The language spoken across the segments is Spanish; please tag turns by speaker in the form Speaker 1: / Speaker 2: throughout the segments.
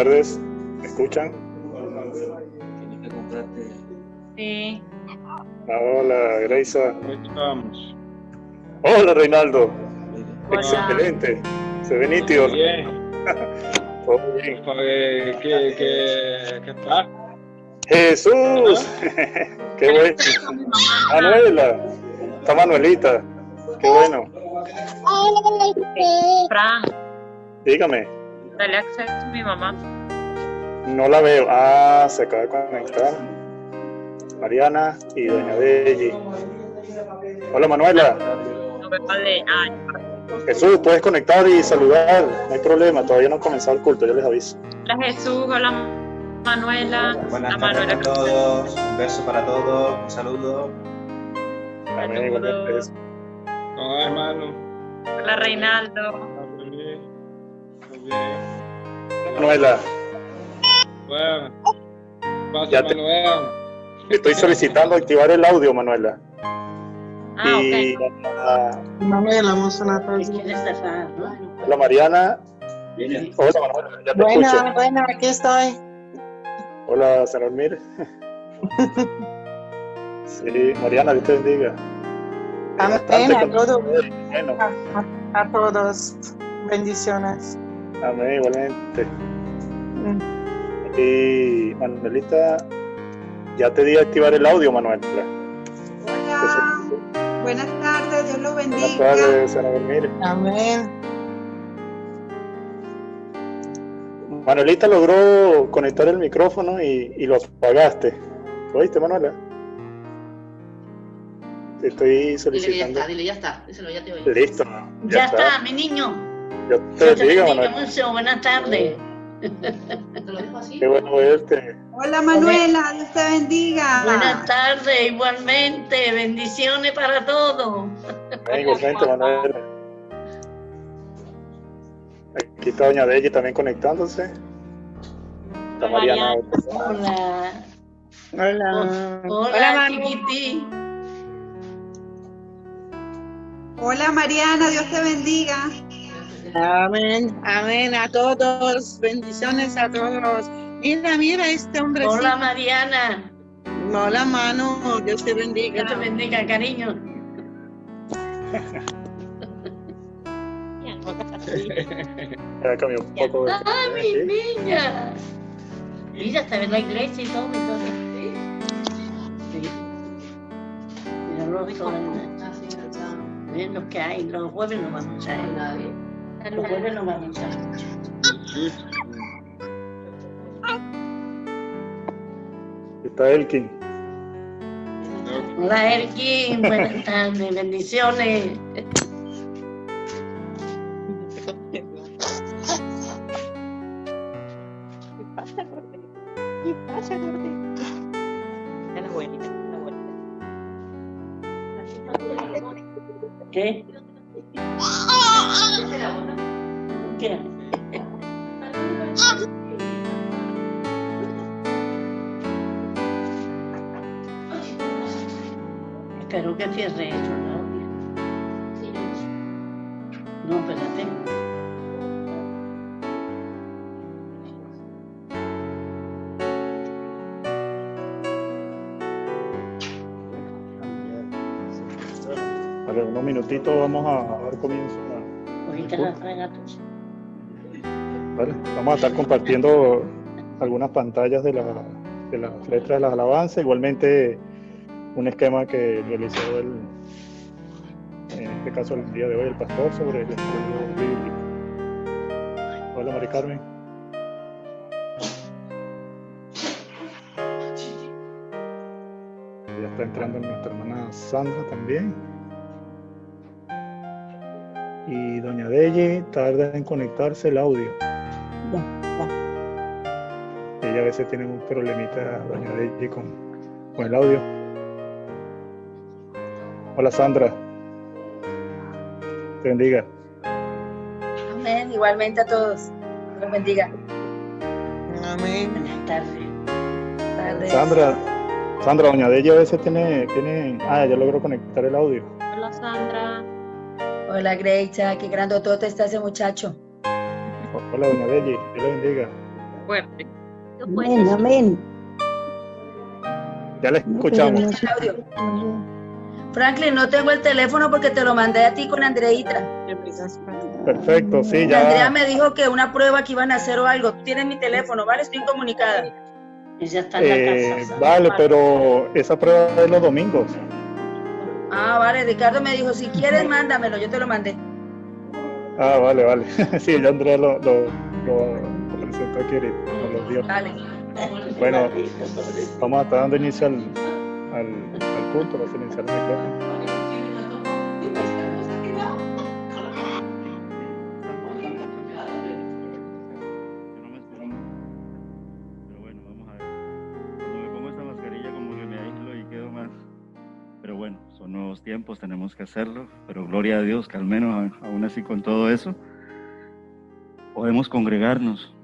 Speaker 1: tardes. ¿Me escuchan?
Speaker 2: Sí.
Speaker 1: Hola, Greisa.
Speaker 3: Vamos.
Speaker 1: Hola, Reinaldo.
Speaker 2: Hola.
Speaker 1: Excelente. Se ve nítido.
Speaker 3: Bien.
Speaker 1: Todo bien.
Speaker 3: ¿Qué tal?
Speaker 1: Jesús. Qué bueno. Manuela. Está Manuelita. Qué bueno.
Speaker 2: Fran,
Speaker 1: Dígame.
Speaker 2: dale acceso a mi mamá.
Speaker 1: No la veo. Ah, se acaba de conectar. Mariana y Doña Deji. Hola, Manuela.
Speaker 2: No me vale.
Speaker 1: Jesús, puedes conectar y saludar. No hay problema. Todavía no ha comenzado el culto. Yo les aviso.
Speaker 2: Hola Jesús, hola Manuela.
Speaker 4: Buenas
Speaker 2: La
Speaker 4: tardes
Speaker 2: Manuela
Speaker 4: a todos, un beso para todos, un saludo.
Speaker 1: Amén, igualmente. Jesús.
Speaker 3: ¿Cómo va, hermano?
Speaker 2: Hola Reinaldo.
Speaker 3: Muy bien. Muy bien.
Speaker 1: Manuela,
Speaker 3: Bueno. Pasa,
Speaker 1: Ya te-
Speaker 3: Manuel.
Speaker 1: estoy solicitando activar el audio, Manuela. Y
Speaker 2: Ok.
Speaker 5: Manuela, vamos a una pausa.
Speaker 1: la Mariana. Hola, Manuela, ya te escucho.
Speaker 5: Buena, aquí estoy.
Speaker 1: Hola, señor Mir. Sí, Mariana, Dios te bendiga.
Speaker 5: Amén a todos.
Speaker 1: Bueno,
Speaker 5: A todos. Bendiciones.
Speaker 1: amén, igualmente. Y Manuelita, ya te di a activar el audio, Manuela.
Speaker 6: Hola, buenas tardes, Dios los
Speaker 1: Buenas
Speaker 6: bendiga.
Speaker 1: tardes, señor Mir.
Speaker 5: Amén.
Speaker 1: Manuelita logró conectar el micrófono y lo apagaste. ¿Oíste, Manuela? Te estoy solicitando.
Speaker 7: Dile, ya está. Díselo, ya te oí.
Speaker 1: Listo.
Speaker 7: Ya está, mi niño.
Speaker 1: Yo te
Speaker 7: Dios te
Speaker 1: bendiga,
Speaker 7: bendiga
Speaker 1: Manuel.
Speaker 7: mucho. Buenas tardes. ¿Te lo dejo así?
Speaker 1: Qué bueno verte.
Speaker 6: Hola Manuela, Dios te bendiga.
Speaker 7: Buenas tardes, igualmente. Bendiciones para todos.
Speaker 1: Igualmente, Manuel. Aquí está Doña Deji también conectándose. Está Mariana.
Speaker 7: Hola.
Speaker 5: Hola.
Speaker 7: Hola, chiquitín.
Speaker 6: Hola Mariana, Dios te bendiga.
Speaker 5: Amén. Amén a todos. Bendiciones a todos. Mira este hombre.
Speaker 7: Hola, Mariana.
Speaker 5: Hola, mano. Dios te bendiga.
Speaker 7: Dios te bendiga, cariño.
Speaker 1: Ya cambió un poco.
Speaker 7: ¡Ah, mi niña! Mira, está en la iglesia y todo. Sí. Mira, los que hay, los jueves no vamos a ir. Los jueves no vamos a ir.
Speaker 1: Está Elkin.
Speaker 7: Hola, Erkin. Buenas tardes. Bendiciones. ¿Qué? ¿Qué? Espero que cierre eso, ¿no? No, espérate.
Speaker 1: Vale, unos minutitos vamos a dar comienzo.
Speaker 7: Cogiste las regatas.
Speaker 1: Vale, vamos a estar compartiendo algunas pantallas de las letras de las alabanzas, igualmente un esquema que realizó en este caso el día de hoy el pastor sobre el estudio bíblico. Hola, Mari Carmen. Ya está entrando nuestra hermana Sandra también. Y Doña Deji tarda en conectarse el audio. Ella a veces tiene un problemita, Doña Deji, con el audio. Hola, Sandra. Te bendiga.
Speaker 8: Amén, igualmente a todos. Dios bendiga.
Speaker 5: Amén.
Speaker 7: Buenas tardes.
Speaker 1: Sandra, Doña Deji a veces tiene, ya logró conectar el audio.
Speaker 2: Hola Sandra.
Speaker 8: Hola, Grecha, qué grandotote está ese muchacho.
Speaker 1: Hola, Doña Deji, Dios la bendiga.
Speaker 2: fuerte.
Speaker 8: Amén, amén.
Speaker 1: Ya le escuchamos.
Speaker 8: Audio. Franklin, no tengo el teléfono porque te lo mandé a ti con Andreita.
Speaker 1: Perfecto, sí,
Speaker 8: Andrea
Speaker 1: ya.
Speaker 8: me dijo que una prueba que iban a hacer o algo. Tienes mi teléfono, ¿vale? Estoy incomunicada.
Speaker 7: Ella está en la casa.
Speaker 1: Vale, pero esa prueba es los domingos.
Speaker 8: Ah, vale, Ricardo me dijo, si quieres, mándamelo, yo te lo mandé.
Speaker 1: Ah, vale, vale. Sí, ya Andrea lo presentó aquí ahorita, nos lo dio.
Speaker 8: Vale.
Speaker 1: Bueno, vamos a estar dando inicio al culto, vamos a iniciar el micrófono.
Speaker 9: Pero bueno, vamos a ver. Cuando me pongo esta mascarilla como que me aíslo y quedo más. Pero bueno, son nuevos tiempos, tenemos que hacerlo. Pero gloria a Dios que al menos aún así con todo eso podemos congregarnos.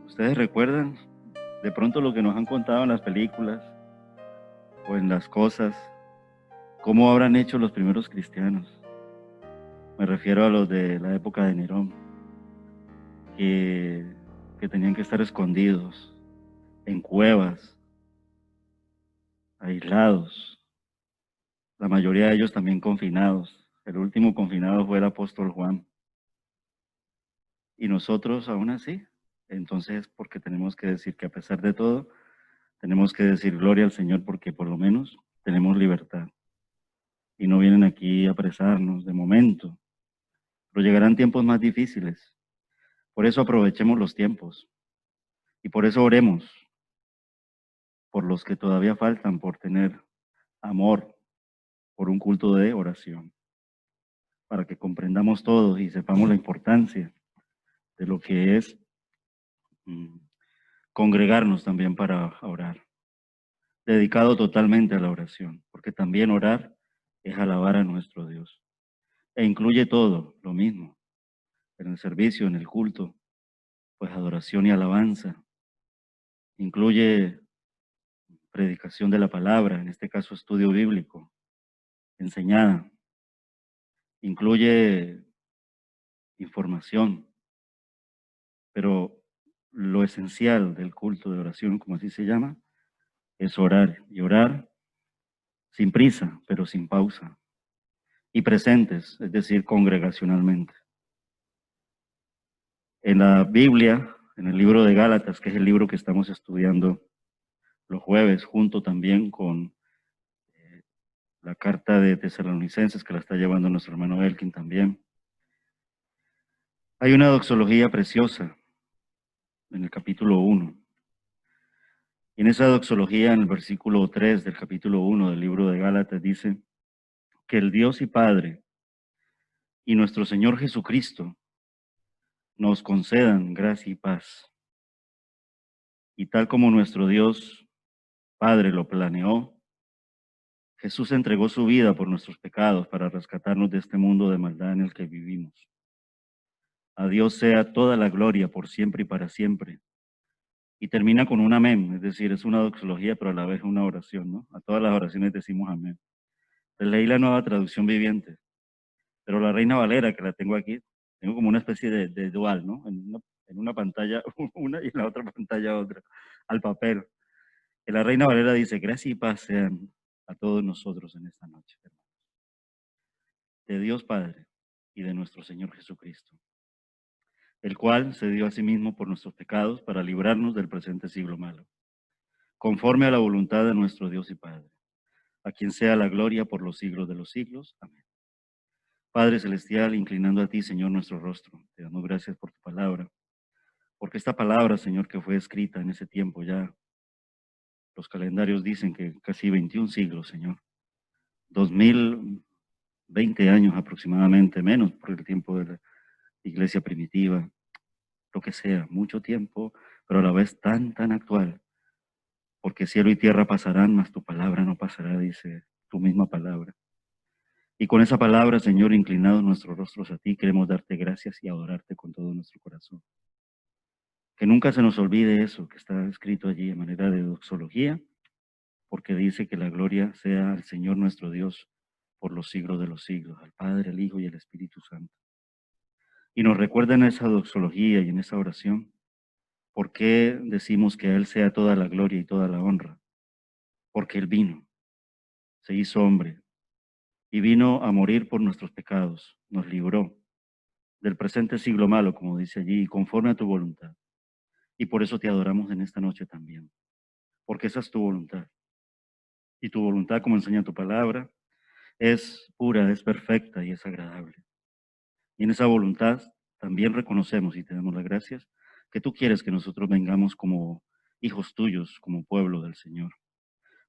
Speaker 9: ¿Ustedes recuerdan de pronto lo que nos han contado en las películas o en las cosas? ¿Cómo habrán hecho los primeros cristianos? Me refiero a los de la época de Nerón, que tenían que estar escondidos en cuevas, aislados, la mayoría de ellos también confinados. El último confinado fue el apóstol Juan. Y nosotros aún así, entonces porque tenemos que decir que a pesar de todo, tenemos que decir gloria al Señor porque por lo menos tenemos libertad. Y no vienen aquí a apresarnos de momento, pero llegarán tiempos más difíciles. Por eso aprovechemos los tiempos y por eso oremos por los que todavía faltan por tener amor, por un culto de oración, para que comprendamos todos y sepamos la importancia de lo que es congregarnos también para orar, dedicado totalmente a la oración, porque también orar es alabar a nuestro Dios, e incluye todo lo mismo, en el servicio, en el culto, pues adoración y alabanza, incluye predicación de la palabra, en este caso estudio bíblico, enseñada, incluye información, pero lo esencial del culto de oración, como así se llama, es orar, y orar sin prisa, pero sin pausa, y presentes, es decir, congregacionalmente. En la Biblia, en el libro de Gálatas, que es el libro que estamos estudiando los jueves, junto también con la carta de Tesalonicenses, que la está llevando nuestro hermano Elkin también, hay una doxología preciosa en el capítulo 1. Y en esa doxología, en el versículo 3 del capítulo 1 del libro de Gálatas, dice que el Dios y Padre y nuestro Señor Jesucristo nos concedan gracia y paz. Y tal como nuestro Dios Padre lo planeó, Jesús entregó su vida por nuestros pecados para rescatarnos de este mundo de maldad en el que vivimos. A Dios sea toda la gloria por siempre y para siempre. Y termina con un amén, es decir, es una doxología, pero a la vez una oración, ¿no? A todas las oraciones decimos amén. Pues leí la Nueva Traducción Viviente, pero la Reina Valera, que la tengo aquí, tengo como una especie de dual, ¿no? En una pantalla una y en la otra pantalla otra, al papel. Que la Reina Valera dice, gracia y paz sean a todos nosotros en esta noche, hermanos. De Dios Padre y de nuestro Señor Jesucristo, el cual se dio a sí mismo por nuestros pecados para librarnos del presente siglo malo, conforme a la voluntad de nuestro Dios y Padre, a quien sea la gloria por los siglos de los siglos. Amén. Padre Celestial, inclinando a ti, Señor, nuestro rostro, te damos gracias por tu palabra, porque esta palabra, Señor, que fue escrita en ese tiempo ya, los calendarios dicen que casi 21 siglos, Señor, 2020 años aproximadamente, menos por el tiempo de la iglesia primitiva, lo que sea, mucho tiempo, pero a la vez tan actual, porque cielo y tierra pasarán, mas tu palabra no pasará, dice tu misma palabra. Y con esa palabra, Señor, inclinados nuestros rostros a ti, queremos darte gracias y adorarte con todo nuestro corazón. Que nunca se nos olvide eso que está escrito allí en manera de doxología, porque dice que la gloria sea al Señor nuestro Dios por los siglos de los siglos, al Padre, al Hijo y al Espíritu Santo. Y nos recuerda en esa doxología y en esa oración ¿Por qué decimos que a Él sea toda la gloria y toda la honra? Porque Él vino, se hizo hombre y vino a morir por nuestros pecados, nos libró del presente siglo malo, como dice allí, conforme a tu voluntad. Y por eso te adoramos en esta noche también, porque esa es tu voluntad. Y tu voluntad, como enseña tu palabra, es pura, es perfecta y es agradable. Y en esa voluntad también reconocemos y te damos las gracias que tú quieres que nosotros vengamos como hijos tuyos, como pueblo del Señor.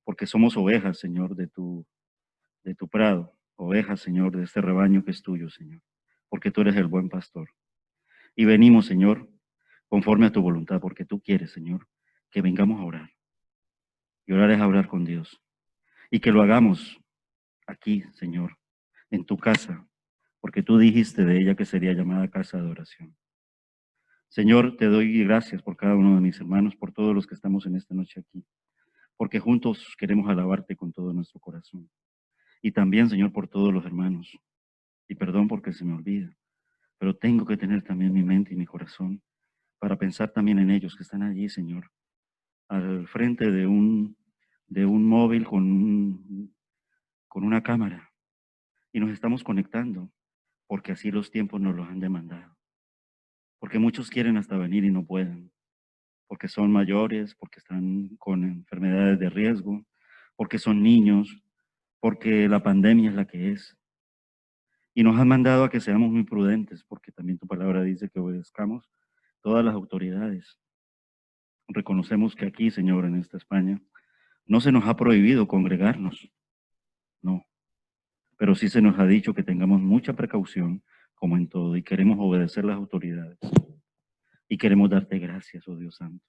Speaker 9: Porque somos ovejas, Señor, de tu prado, ovejas, Señor, de este rebaño que es tuyo, Señor. Porque tú eres el buen pastor. Y venimos, Señor, conforme a tu voluntad, porque tú quieres, Señor, que vengamos a orar. Y orar es hablar con Dios. Y que lo hagamos aquí, Señor, en tu casa, porque tú dijiste de ella que sería llamada casa de oración. Señor, te doy gracias por cada uno de mis hermanos, por todos los que estamos en esta noche aquí, porque juntos queremos alabarte con todo nuestro corazón. Y también, Señor, por todos los hermanos. Y perdón porque se me olvida, pero tengo que tener también mi mente y mi corazón para pensar también en ellos que están allí, Señor, al frente de un móvil con una cámara. Y nos estamos conectando, porque así los tiempos nos los han demandado. Porque muchos quieren hasta venir y no pueden, porque son mayores, porque están con enfermedades de riesgo, porque son niños, porque la pandemia es la que es. Y nos han mandado a que seamos muy prudentes, porque también tu palabra dice que obedezcamos todas las autoridades. Reconocemos que aquí, Señor, en esta España, no se nos ha prohibido congregarnos, no, pero sí se nos ha dicho que tengamos mucha precaución, como en todo, y queremos obedecer las autoridades. Y queremos darte gracias, oh Dios Santo.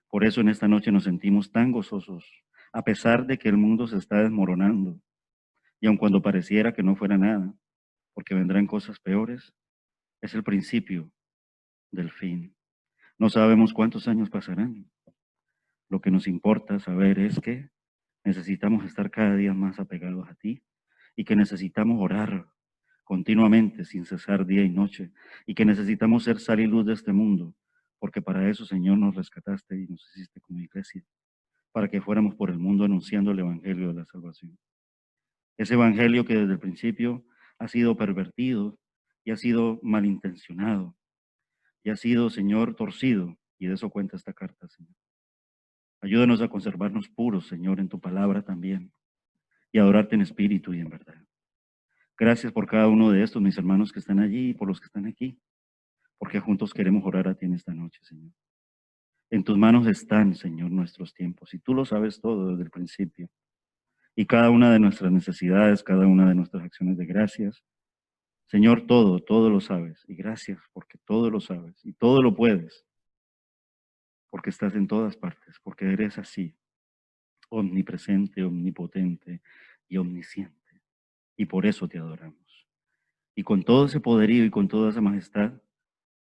Speaker 9: Por eso en esta noche nos sentimos tan gozosos, a pesar de que el mundo se está desmoronando. Y aun cuando pareciera que no fuera nada, porque vendrán cosas peores, es el principio del fin. No sabemos cuántos años pasarán. Lo que nos importa saber es que necesitamos estar cada día más apegados a ti y que necesitamos orar continuamente, sin cesar día y noche, y que necesitamos ser sal y luz de este mundo, porque para eso, Señor, nos rescataste y nos hiciste como iglesia, para que fuéramos por el mundo anunciando el evangelio de la salvación. Ese evangelio que desde el principio ha sido pervertido y ha sido malintencionado y ha sido, Señor, torcido, y de eso cuenta esta carta, Señor. Ayúdanos a conservarnos puros, Señor, en tu palabra también, y adorarte en espíritu y en verdad. Gracias por cada uno de estos, mis hermanos que están allí y por los que están aquí, porque juntos queremos orar a ti en esta noche, Señor. En tus manos están, Señor, nuestros tiempos, y tú lo sabes todo desde el principio. Y cada una de nuestras necesidades, cada una de nuestras acciones de gracias, Señor, todo lo sabes. Y gracias porque todo lo sabes y todo lo puedes, porque estás en todas partes, porque eres así, omnipresente, omnipotente y omnisciente. Y por eso te adoramos. Y con todo ese poderío y con toda esa majestad,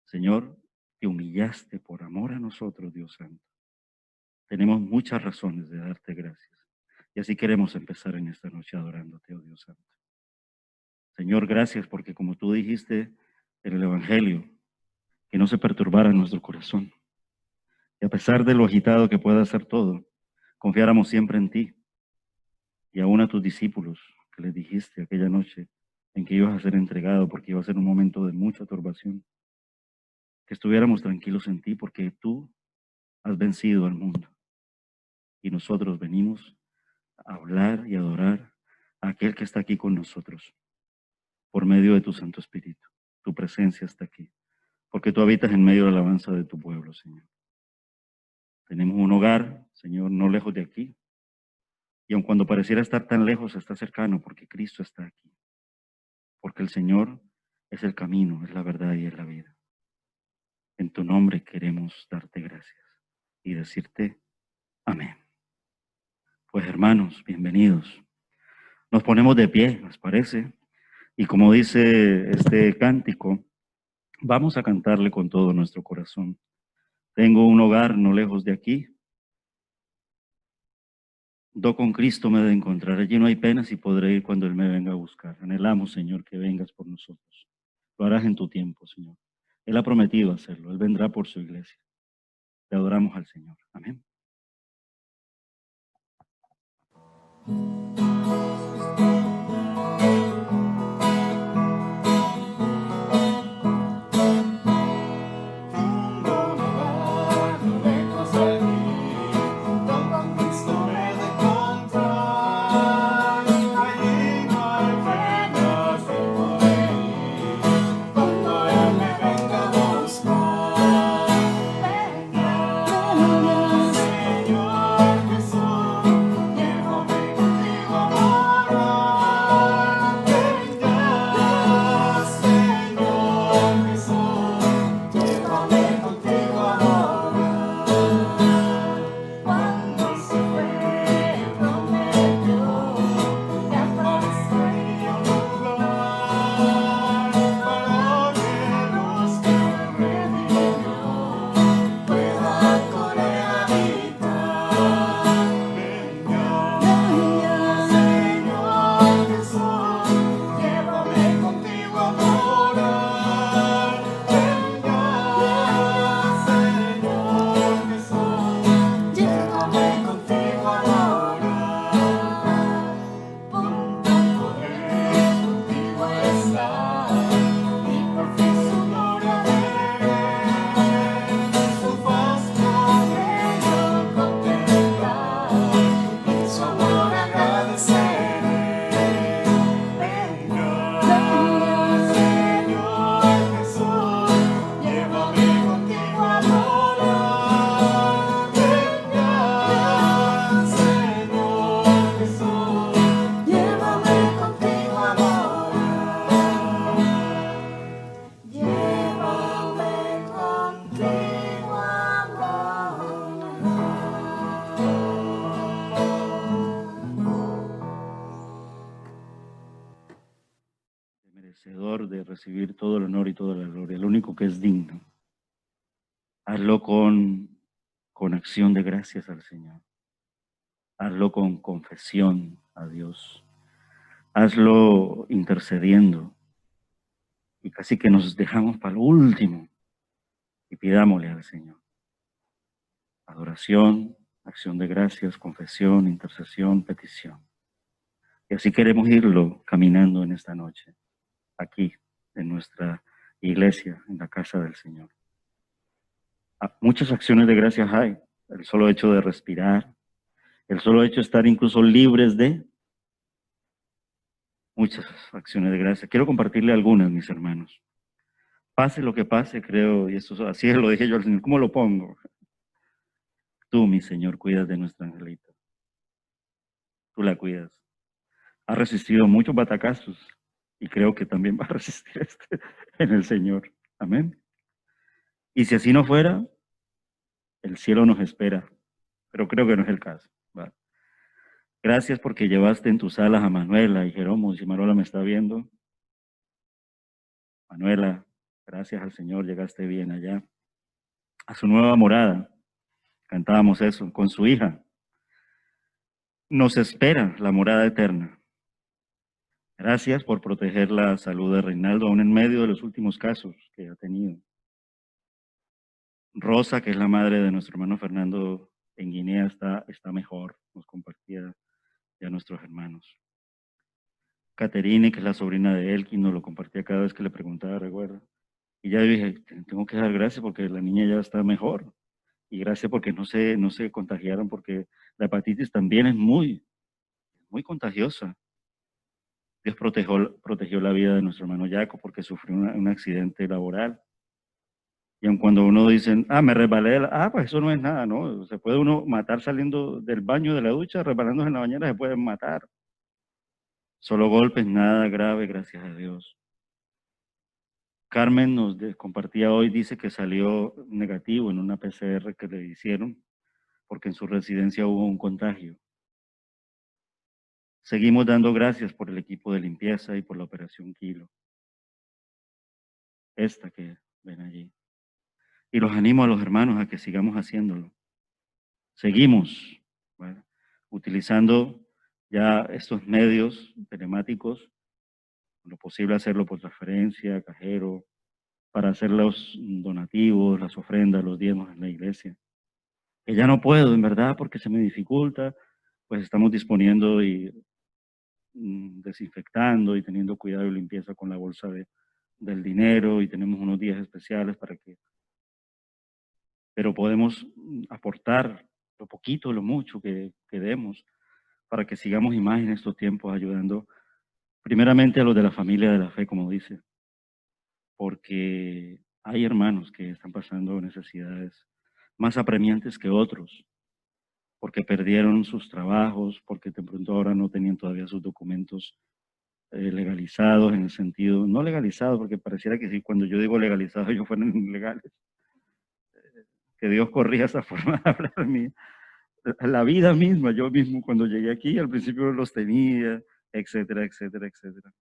Speaker 9: Señor, te humillaste por amor a nosotros, Dios Santo. Tenemos muchas razones de darte gracias. Y así queremos empezar en esta noche adorándote, oh Dios Santo. Señor, gracias porque como tú dijiste en el Evangelio, que no se perturbara nuestro corazón. Y a pesar de lo agitado que pueda ser todo, confiáramos siempre en ti. Y aún a tus discípulos que les dijiste aquella noche en que ibas a ser entregado porque iba a ser un momento de mucha turbación, que estuviéramos tranquilos en ti porque tú has vencido al mundo. Y nosotros venimos a hablar y adorar a aquel que está aquí con nosotros por medio de tu Santo Espíritu. Tu presencia está aquí, porque tú habitas en medio de la alabanza de tu pueblo, Señor. Tenemos un hogar, Señor, no lejos de aquí, y aun cuando pareciera estar tan lejos, está cercano, porque Cristo está aquí, porque el Señor es el camino, es la verdad y es la vida. En tu nombre queremos darte gracias y decirte amén. Pues hermanos, bienvenidos. Nos ponemos de pie, ¿les parece? Y como dice este cántico, vamos a cantarle con todo nuestro corazón. Tengo un hogar no lejos de aquí. Do con Cristo me he de encontrar. Allí no hay penas y podré ir cuando Él me venga a buscar. Anhelamos, Señor, que vengas por nosotros. Lo harás en tu tiempo, Señor. Él ha prometido hacerlo. Él vendrá por su iglesia. y adoramos al Señor. Amén. Merecedor de recibir todo el honor y toda la gloria, el único que es digno. Hazlo con acción de gracias al Señor. Hazlo con confesión a Dios. Hazlo intercediendo. Y casi que nos dejamos para lo último y pidámosle al Señor. Adoración, acción de gracias, confesión, intercesión, petición. Y así queremos irlo caminando en esta noche, aquí, en nuestra iglesia, en la casa del Señor. Muchas acciones de gracias hay. El solo hecho de respirar, el solo hecho de estar incluso libres de muchas acciones de gracias. Quiero compartirle algunas, mis hermanos. Pase lo que pase, creo, y eso así lo dije yo al Señor. ¿Cómo lo pongo? Tú, mi Señor, cuidas de nuestra angelita. Tú la cuidas. Ha resistido muchos batacazos y creo que también va a resistir este en el Señor. Amén. Y si así no fuera, el cielo nos espera, pero creo que no es el caso. ¿Va? Gracias porque llevaste en tus alas a Manuela y Jeromo, si Manuela me está viendo. Manuela, gracias al Señor, llegaste bien allá. A su nueva morada, cantábamos eso, con su hija. Nos espera la morada eterna. Gracias por proteger la salud de Reinaldo, aún en medio de los últimos casos que ha tenido. Rosa, que es la madre de nuestro hermano Fernando en Guinea, está mejor, nos compartía ya nuestros hermanos. Caterine, que es la sobrina de Elkin, nos lo compartía cada vez que le preguntaba, recuerda. Y ya dije, tengo que dar gracias porque la niña ya está mejor. Y gracias porque no se contagiaron, porque la hepatitis también es muy contagiosa. Dios protegió la vida de nuestro hermano Jaco porque sufrió un accidente laboral. Y aun cuando uno dice, me resbalé, pues eso no es nada, ¿no? Se puede uno matar saliendo del baño, de la ducha, resbalándose en la bañera, se puede matar. Solo golpes, nada grave, gracias a Dios. Carmen nos compartía hoy, dice que salió negativo en una PCR que le hicieron, porque en su residencia hubo un contagio. Seguimos dando gracias por el equipo de limpieza y por la operación Kilo. Esta que ven allí. Y los animo a los hermanos a que sigamos haciéndolo. Seguimos, ¿verdad?, utilizando ya estos medios telemáticos, lo posible hacerlo por transferencia, cajero, para hacer los donativos, las ofrendas, los diezmos en la iglesia. que ya no puedo, en verdad, porque se me dificulta, pues estamos disponiendo y desinfectando y teniendo cuidado y limpieza con la bolsa del dinero, y tenemos unos días especiales para que, pero podemos aportar lo poquito, lo mucho que demos para que sigamos y más en estos tiempos ayudando primeramente a los de la familia de la fe, como dice, porque hay hermanos que están pasando necesidades más apremiantes que otros, porque perdieron sus trabajos, porque de pronto ahora no tenían todavía sus documentos legalizados, en el sentido, no legalizados, porque pareciera que sí, cuando yo digo legalizados, ellos fueron ilegales. Que Dios corrija esa forma de hablar mía. La vida misma, yo mismo cuando llegué aquí, al principio los tenía, etcétera, etcétera, etcétera.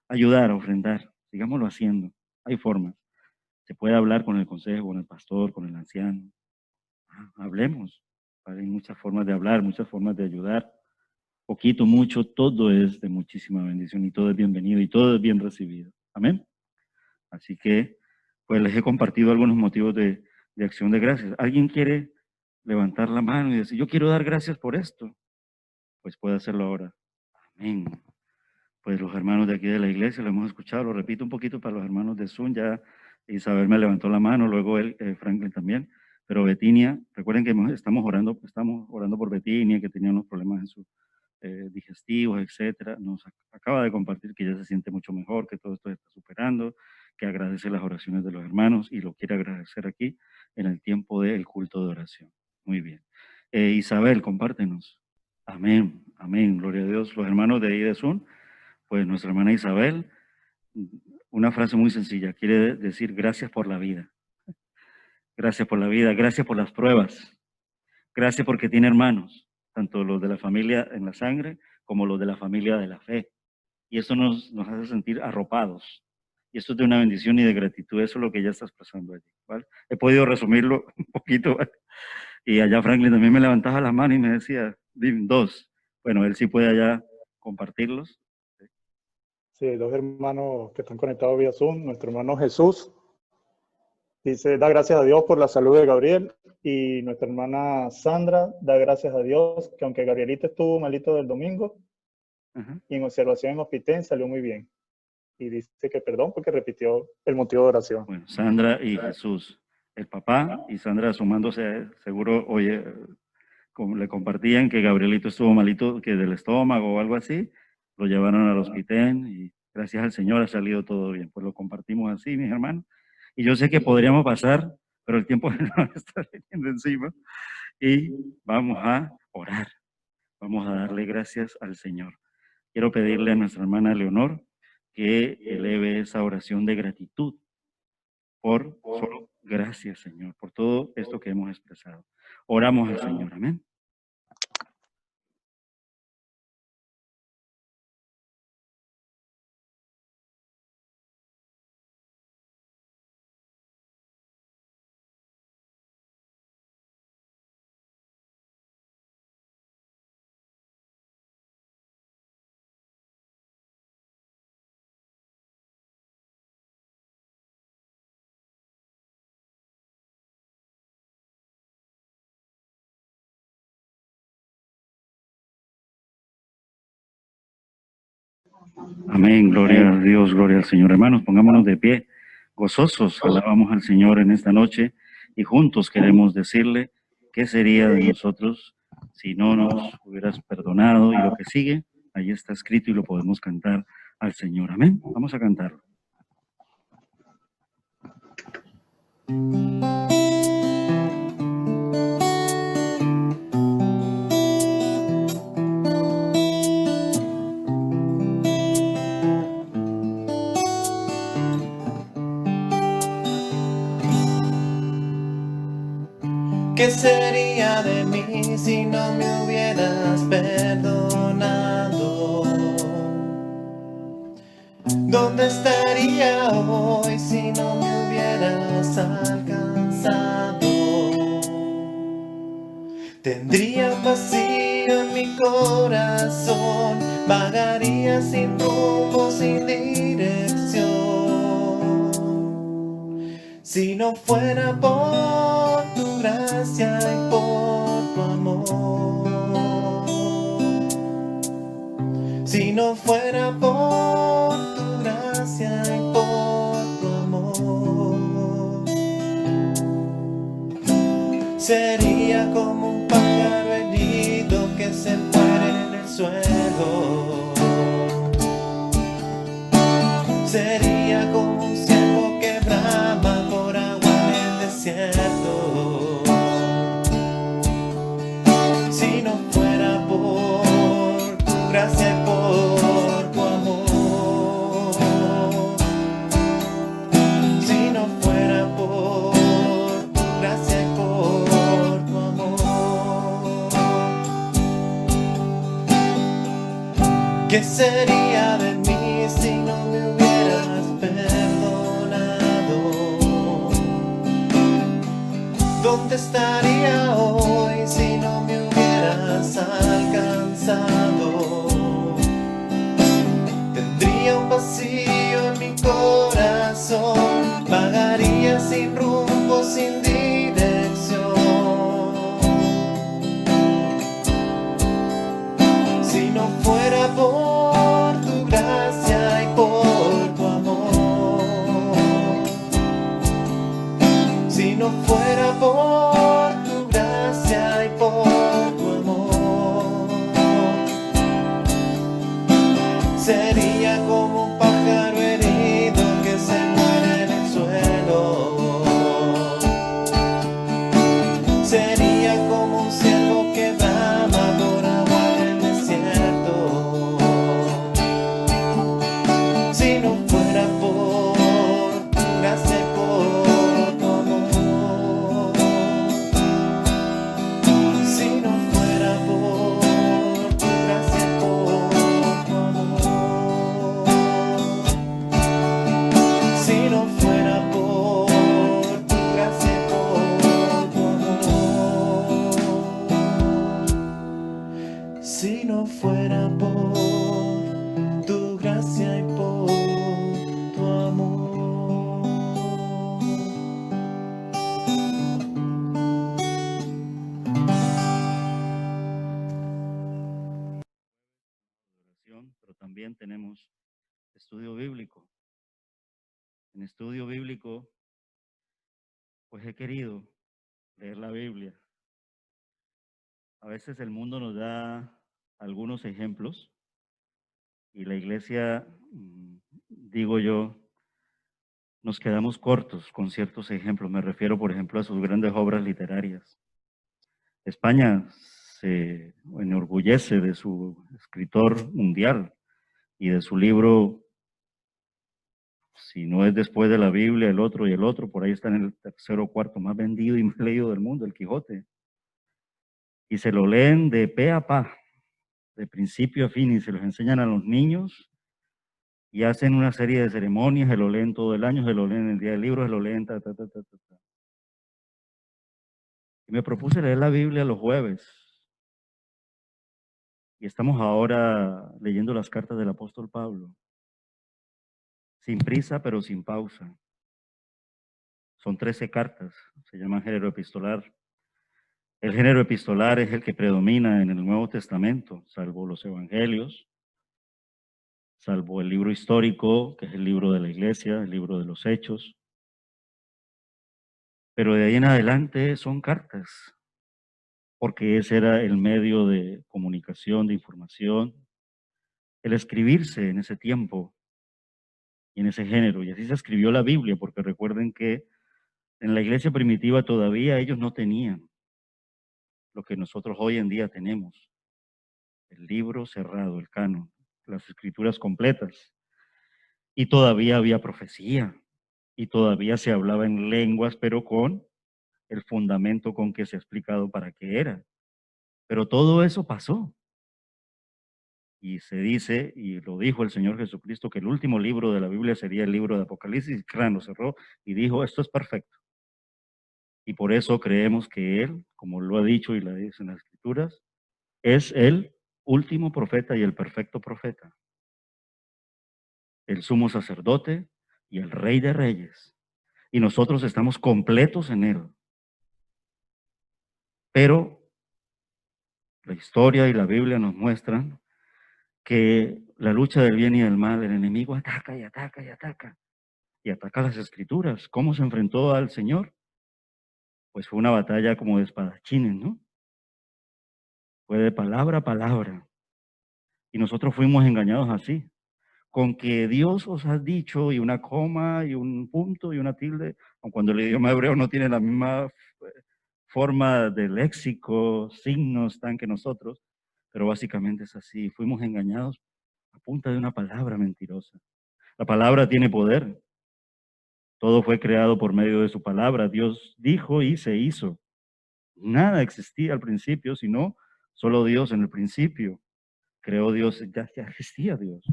Speaker 9: Ayudar, ofrendar, sigámoslo haciendo. Hay formas. Se puede hablar con el consejo, con el pastor, con el anciano. Hablemos. Hay muchas formas de hablar, muchas formas de ayudar. Poquito, mucho, todo es de muchísima bendición y todo es bienvenido y todo es bien recibido. Amén. Así que, pues les he compartido algunos motivos de acción de gracias. ¿Alguien quiere levantar la mano y decir, yo quiero dar gracias por esto? Pues puede hacerlo ahora. Amén. Pues los hermanos de aquí de la iglesia, lo hemos escuchado, lo repito un poquito para los hermanos de Zoom, ya Isabel me levantó la mano, luego él, Franklin también, pero Betinia, recuerden que estamos orando por Betinia, que tenía unos problemas en sus digestivos, etcétera. Nos acaba de compartir que ya se siente mucho mejor, que todo esto se está superando, que agradece las oraciones de los hermanos y lo quiere agradecer aquí en el tiempo del culto de oración. Muy bien. Isabel, compártenos. Amén, amén, gloria a Dios. Los hermanos de ahí de Zoom, pues nuestra hermana Isabel, una frase muy sencilla, quiere decir gracias por la vida. Gracias por la vida, gracias por las pruebas. Gracias porque tiene hermanos, tanto los de la familia en la sangre como los de la familia de la fe. Y eso nos hace sentir arropados. Y esto es de una bendición y de gratitud, eso es lo que ella está expresando allí, ¿vale? He podido resumirlo un poquito, ¿vale? Y allá Franklin también me levantaba la mano y me decía, dos. Bueno, él sí puede allá compartirlos.
Speaker 1: Sí, dos hermanos que están conectados vía Zoom. Nuestro hermano Jesús dice, da gracias a Dios por la salud de Gabriel. Y nuestra hermana Sandra da gracias a Dios que aunque Gabrielito estuvo malito del domingo, y en observación en hospital salió muy bien. Y dice que perdón porque repitió el motivo de oración.
Speaker 9: Bueno, Sandra y Jesús, el papá, y Sandra sumándose, seguro, oye, como le compartían que Gabrielito estuvo malito, que del estómago o algo así, lo llevaron al hospital y gracias al Señor ha salido todo bien. Pues lo compartimos así, mis hermanos. Y yo sé que podríamos pasar, pero el tiempo nos está viniendo encima. Y vamos a orar. Vamos a darle gracias al Señor. Quiero pedirle a nuestra hermana Leonor que eleve esa oración de gratitud por solo gracias, Señor, por todo esto que hemos expresado. Oramos al Señor. Amén. Amén, gloria a Dios, gloria al Señor. Hermanos, pongámonos de pie, gozosos, alabamos al Señor en esta noche y juntos queremos decirle qué sería de nosotros si no nos hubieras perdonado, y lo que sigue, ahí está escrito y lo podemos cantar al Señor. Amén, vamos a cantarlo.
Speaker 10: ¿Qué sería de mí si no me hubieras perdonado? ¿Dónde estaría hoy si no me hubieras alcanzado? Tendría un vacío en mi corazón, vagaría sin rumbo, sin dirección. Si no fuera por tu gracia y por Si no fuera por tu gracia y por tu amor, sería como un pájaro herido que se muere en el suelo. Sería como un ciervo que brama por agua en el desierto. Si no fuera por tu gracia y por tu amor, si no fuera por tu gracia y por tu amor, ¿qué sería de mí si no me hubieras perdonado? ¿Dónde estaría hoy si no me hubieras alcanzado? Tendría un vacío en mi corazón, vagaría sin rumbo, sin dirección. Si no fuera por tu gracia y por tu amor, si no fuera por tu gracia y por tu amor, sería como un pájaro herido que se muere en el suelo. Sería como un ciervo que brama por agua en el desierto. Si no fuera por tu gracia y por tu amor, si no fuera por tu gracia y por tu amor, si no fuera por tu gracia y por tu amor, si no fuera por tu gracia y por tu amor.
Speaker 9: Pero también tenemos estudio bíblico. En estudio bíblico, pues he querido leer la Biblia. A veces el mundo nos da algunos ejemplos y la iglesia, digo yo, nos quedamos cortos con ciertos ejemplos. Me refiero, por ejemplo, a sus grandes obras literarias. España se enorgullece de su escritor mundial y de su libro, si no es después de la Biblia, el otro y el otro, por ahí está en el tercero o cuarto más vendido y más leído del mundo, el Quijote. Y se lo leen de pe a pa, de principio a fin, y se los enseñan a los niños y hacen una serie de ceremonias, se lo leen todo el año, se lo leen el día del libro, se lo leen ta. Y me propuse leer la Biblia los jueves. Y estamos ahora leyendo las cartas del apóstol Pablo. Sin prisa, pero sin pausa. Son 13 cartas, se llaman género epistolar. El género epistolar es el que predomina en el Nuevo Testamento, salvo los evangelios, salvo el libro histórico, que es el libro de la iglesia, el libro de los hechos. Pero de ahí en adelante son cartas, porque ese era el medio de comunicación, de información, el escribirse en ese tiempo y en ese género. Y así se escribió la Biblia, porque recuerden que en la iglesia primitiva todavía ellos no tenían lo que nosotros hoy en día tenemos. El libro cerrado, el canon, las escrituras completas. Y todavía había profecía, y todavía se hablaba en lenguas, pero con el fundamento con que se ha explicado para qué era. Pero todo eso pasó. Y se dice, y lo dijo el Señor Jesucristo, que el último libro de la Biblia sería el libro de Apocalipsis, y Crán lo cerró y dijo, esto es perfecto. Y por eso creemos que Él, como lo ha dicho y lo dice en las Escrituras, es el último profeta y el perfecto profeta, el sumo sacerdote y el Rey de Reyes. Y nosotros estamos completos en Él. Pero La historia y la Biblia nos muestran que la lucha del bien y del mal, el enemigo ataca y ataca y ataca. Y ataca las Escrituras. ¿Cómo se enfrentó al Señor? Pues fue una batalla como de espadachines, ¿no? Fue de palabra a palabra. Y nosotros fuimos engañados así. Con que Dios os ha dicho, y una coma, y un punto, y una tilde, aun cuando el idioma hebreo no tiene la misma forma de léxico, signos tan que nosotros, pero básicamente es así. Fuimos engañados a punta de una palabra mentirosa. La palabra tiene poder. Todo fue creado por medio de su palabra. Dios dijo y se hizo. Nada existía al principio, sino solo Dios en el principio. Creó Dios, ya existía Dios.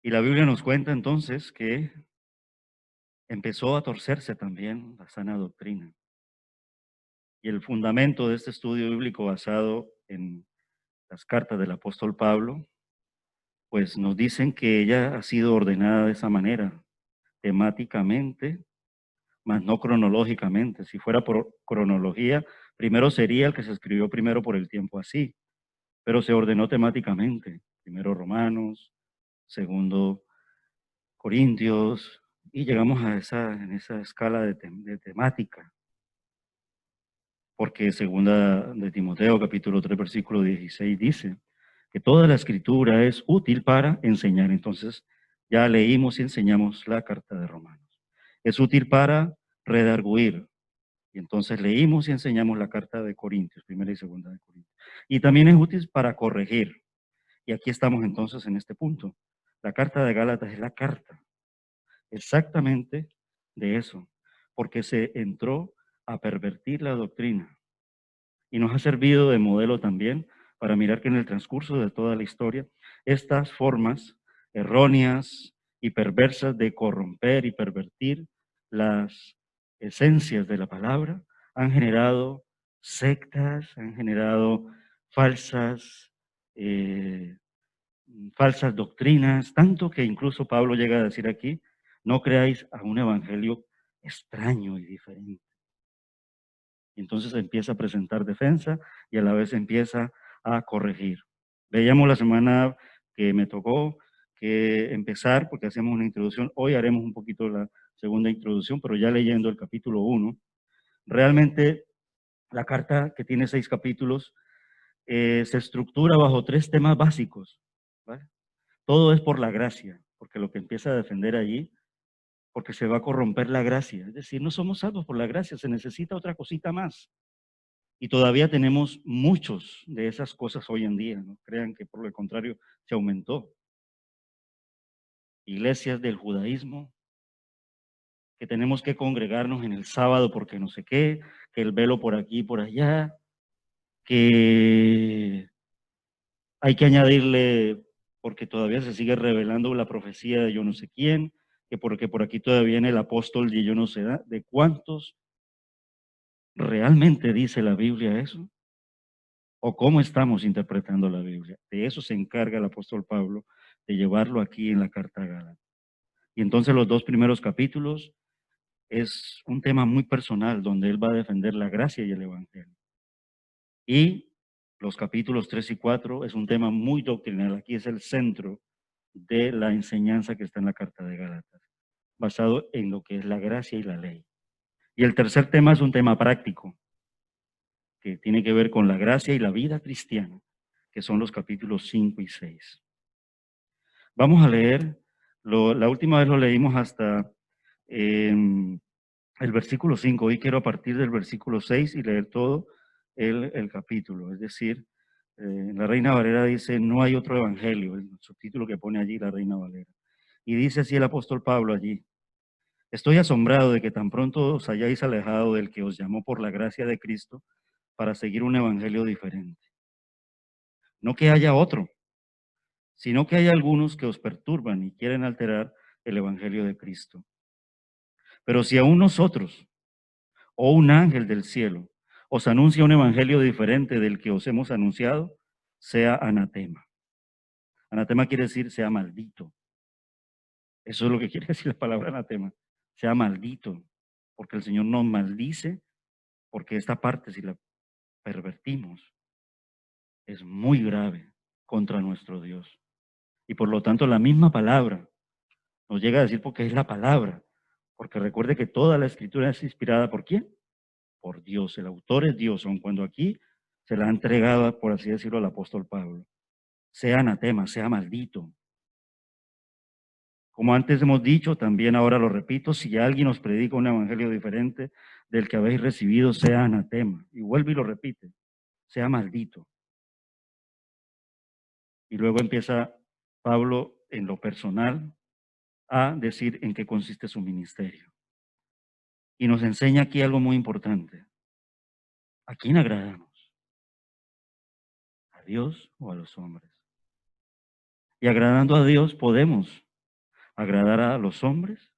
Speaker 9: Y la Biblia nos cuenta entonces que empezó a torcerse también la sana doctrina. Y el fundamento de este estudio bíblico basado en las cartas del apóstol Pablo, pues nos dicen que ella ha sido ordenada de esa manera, temáticamente, mas no cronológicamente. Si fuera por cronología, primero sería el que se escribió primero por el tiempo así, pero se ordenó temáticamente. Primero Romanos, segundo Corintios, y llegamos a en esa escala de temática. Porque segunda de Timoteo, capítulo 3, versículo 16, dice que toda la escritura es útil para enseñar. Entonces, ya leímos y enseñamos la carta de Romanos. Es útil para redarguir. Y entonces leímos y enseñamos la carta de Corintios, primera y segunda de Corintios. Y también es útil para corregir. Y aquí estamos entonces en este punto. La carta de Gálatas es la carta exactamente de eso, porque se entró a pervertir la doctrina. Y nos ha servido de modelo también para mirar que en el transcurso de toda la historia, estas formas erróneas y perversas de corromper y pervertir las esencias de la palabra han generado sectas, han generado falsas, falsas doctrinas, tanto que incluso Pablo llega a decir aquí, no creáis a un evangelio extraño y diferente. Y entonces empieza a presentar defensa y a la vez empieza a corregir. Veíamos la semana que me tocó que empezar, porque hacemos una introducción, hoy haremos un poquito la segunda introducción, pero ya leyendo el capítulo 1, realmente la carta que tiene 6 capítulos se estructura bajo 3 temas básicos, ¿vale? Todo es por la gracia, porque lo que empieza a defender allí, porque se va a corromper la gracia, es decir, no somos salvos por la gracia, se necesita otra cosita más. Y todavía tenemos muchos de esas cosas hoy en día, no crean que por el contrario se aumentó. Iglesias del judaísmo, que tenemos que congregarnos en el sábado porque no sé qué, que el velo por aquí y por allá, que hay que añadirle, porque todavía se sigue revelando la profecía de yo no sé quién, que porque por aquí todavía viene el apóstol y yo no sé de cuántos. ¿Realmente dice la Biblia eso? ¿O cómo estamos interpretando la Biblia? De eso se encarga el apóstol Pablo, de llevarlo aquí en la carta a Gálatas. Y entonces los 2 primeros capítulos es un tema muy personal, donde él va a defender la gracia y el evangelio. Y los capítulos 3 y 4 es un tema muy doctrinal. Aquí es el centro de la enseñanza que está en la carta de Gálatas, basado en lo que es la gracia y la ley. Y el tercer tema es un tema práctico, que tiene que ver con la gracia y la vida cristiana, que son los capítulos 5 y 6. Vamos a leer, la última vez lo leímos hasta el versículo 5, hoy quiero a partir del versículo 6 y leer todo el capítulo, es decir, la Reina Valera dice, no hay otro evangelio, el subtítulo que pone allí la Reina Valera. Y dice así el apóstol Pablo allí, estoy asombrado de que tan pronto os hayáis alejado del que os llamó por la gracia de Cristo para seguir un evangelio diferente. No que haya otro, sino que hay algunos que os perturban y quieren alterar el evangelio de Cristo. Pero si aún nosotros, o un ángel del cielo, os anuncia un evangelio diferente del que os hemos anunciado, sea anatema. Anatema quiere decir sea maldito. Eso es lo que quiere decir la palabra anatema. Sea maldito, porque el Señor nos maldice, porque esta parte si la pervertimos, es muy grave contra nuestro Dios. Y por lo tanto la misma palabra nos llega a decir porque es la palabra. Porque recuerde que toda la escritura es inspirada ¿por quién? Por Dios. El autor es Dios, aun cuando aquí se la ha entregado, por así decirlo, al apóstol Pablo. Sea anatema, sea maldito. Como antes hemos dicho, también ahora lo repito, si alguien os predica un evangelio diferente del que habéis recibido, sea anatema. Y vuelve y lo repite, sea maldito. Y luego empieza Pablo en lo personal a decir en qué consiste su ministerio. Y nos enseña aquí algo muy importante. ¿A quién agradamos? ¿A Dios o a los hombres? Y agradando a Dios podemos agradar a los hombres.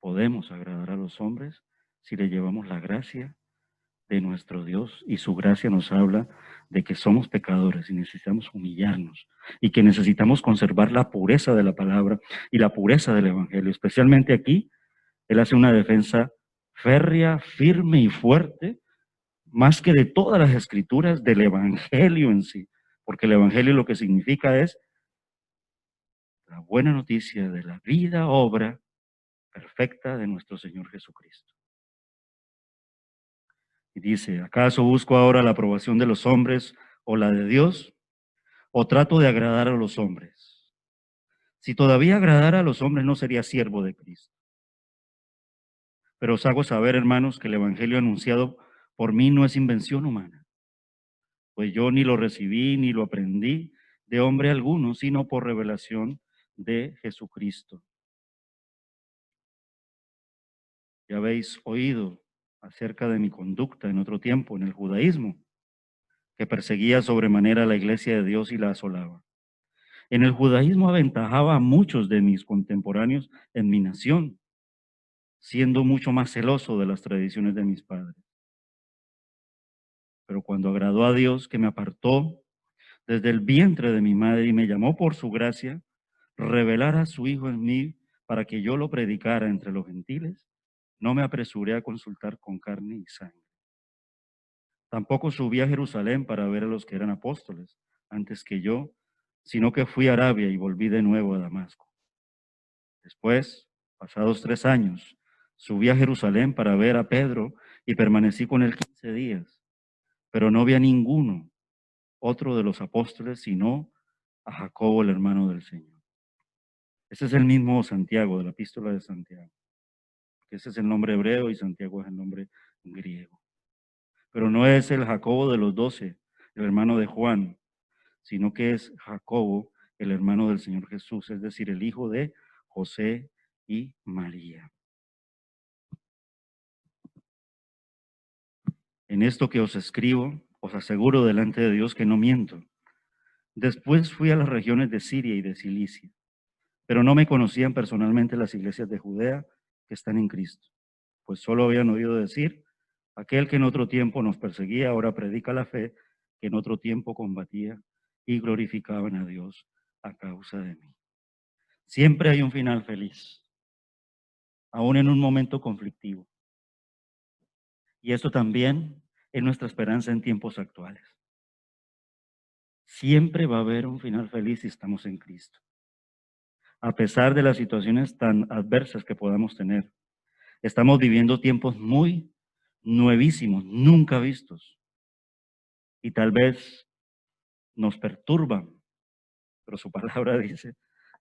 Speaker 9: Podemos agradar a los hombres si le llevamos la gracia de nuestro Dios, y su gracia nos habla de que somos pecadores y necesitamos humillarnos y que necesitamos conservar la pureza de la palabra y la pureza del evangelio. Especialmente aquí, él hace una defensa férrea, firme y fuerte, más que de todas las escrituras, del evangelio en sí, porque el evangelio lo que significa es la buena noticia de la vida, obra perfecta de nuestro Señor Jesucristo. Y dice, ¿acaso busco ahora la aprobación de los hombres o la de Dios? ¿O trato de agradar a los hombres? Si todavía agradara a los hombres, no sería siervo de Cristo. Pero os hago saber, hermanos, que el evangelio anunciado por mí no es invención humana, pues yo ni lo recibí ni lo aprendí de hombre alguno, sino por revelación de Jesucristo. Ya habéis oído acerca de mi conducta en otro tiempo en el judaísmo, que perseguía sobremanera a la iglesia de Dios y la asolaba. En el judaísmo aventajaba a muchos de mis contemporáneos en mi nación, siendo mucho más celoso de las tradiciones de mis padres. Pero cuando agradó a Dios, que me apartó desde el vientre de mi madre y me llamó por su gracia, revelara a su Hijo en mí para que yo lo predicara entre los gentiles, no me apresuré a consultar con carne y sangre. Tampoco subí a Jerusalén para ver a los que eran apóstoles antes que yo, sino que fui a Arabia y volví de nuevo a Damasco. Después, pasados 3 años, subí a Jerusalén para ver a Pedro y permanecí con él 15 días, pero no vi a ninguno otro de los apóstoles, sino a Jacobo, el hermano del Señor. Ese es el mismo Santiago, de la epístola de Santiago. Ese es el nombre hebreo y Santiago es el nombre griego. Pero no es el Jacobo de los 12, el hermano de Juan, sino que es Jacobo, el hermano del Señor Jesús, es decir, el hijo de José y María. En esto que os escribo, os aseguro delante de Dios que no miento. Después fui a las regiones de Siria y de Cilicia, pero no me conocían personalmente las iglesias de Judea que están en Cristo, pues solo habían oído decir, aquel que en otro tiempo nos perseguía, ahora predica la fe, que en otro tiempo combatía y glorificaban a Dios a causa de mí. Siempre hay un final feliz, aún en un momento conflictivo. Y esto también es nuestra esperanza en tiempos actuales. Siempre va a haber un final feliz si estamos en Cristo. A pesar de las situaciones tan adversas que podamos tener, estamos viviendo tiempos muy nuevísimos, nunca vistos. Y tal vez nos perturban, pero su palabra dice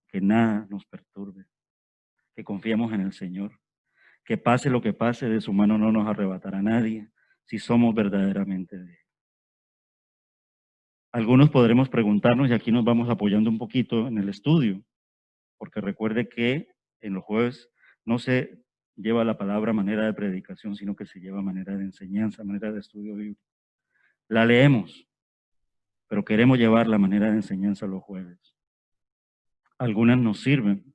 Speaker 9: que nada nos perturbe, que confiemos en el Señor, que pase lo que pase, de su mano no nos arrebatará nadie si somos verdaderamente de Él. Algunos podremos preguntarnos, y aquí nos vamos apoyando un poquito en el estudio, porque recuerde que en los jueves no se lleva la palabra manera de predicación, sino que se lleva manera de enseñanza, manera de estudio bíblico. La leemos, pero queremos llevar la manera de enseñanza los jueves. Algunas nos sirven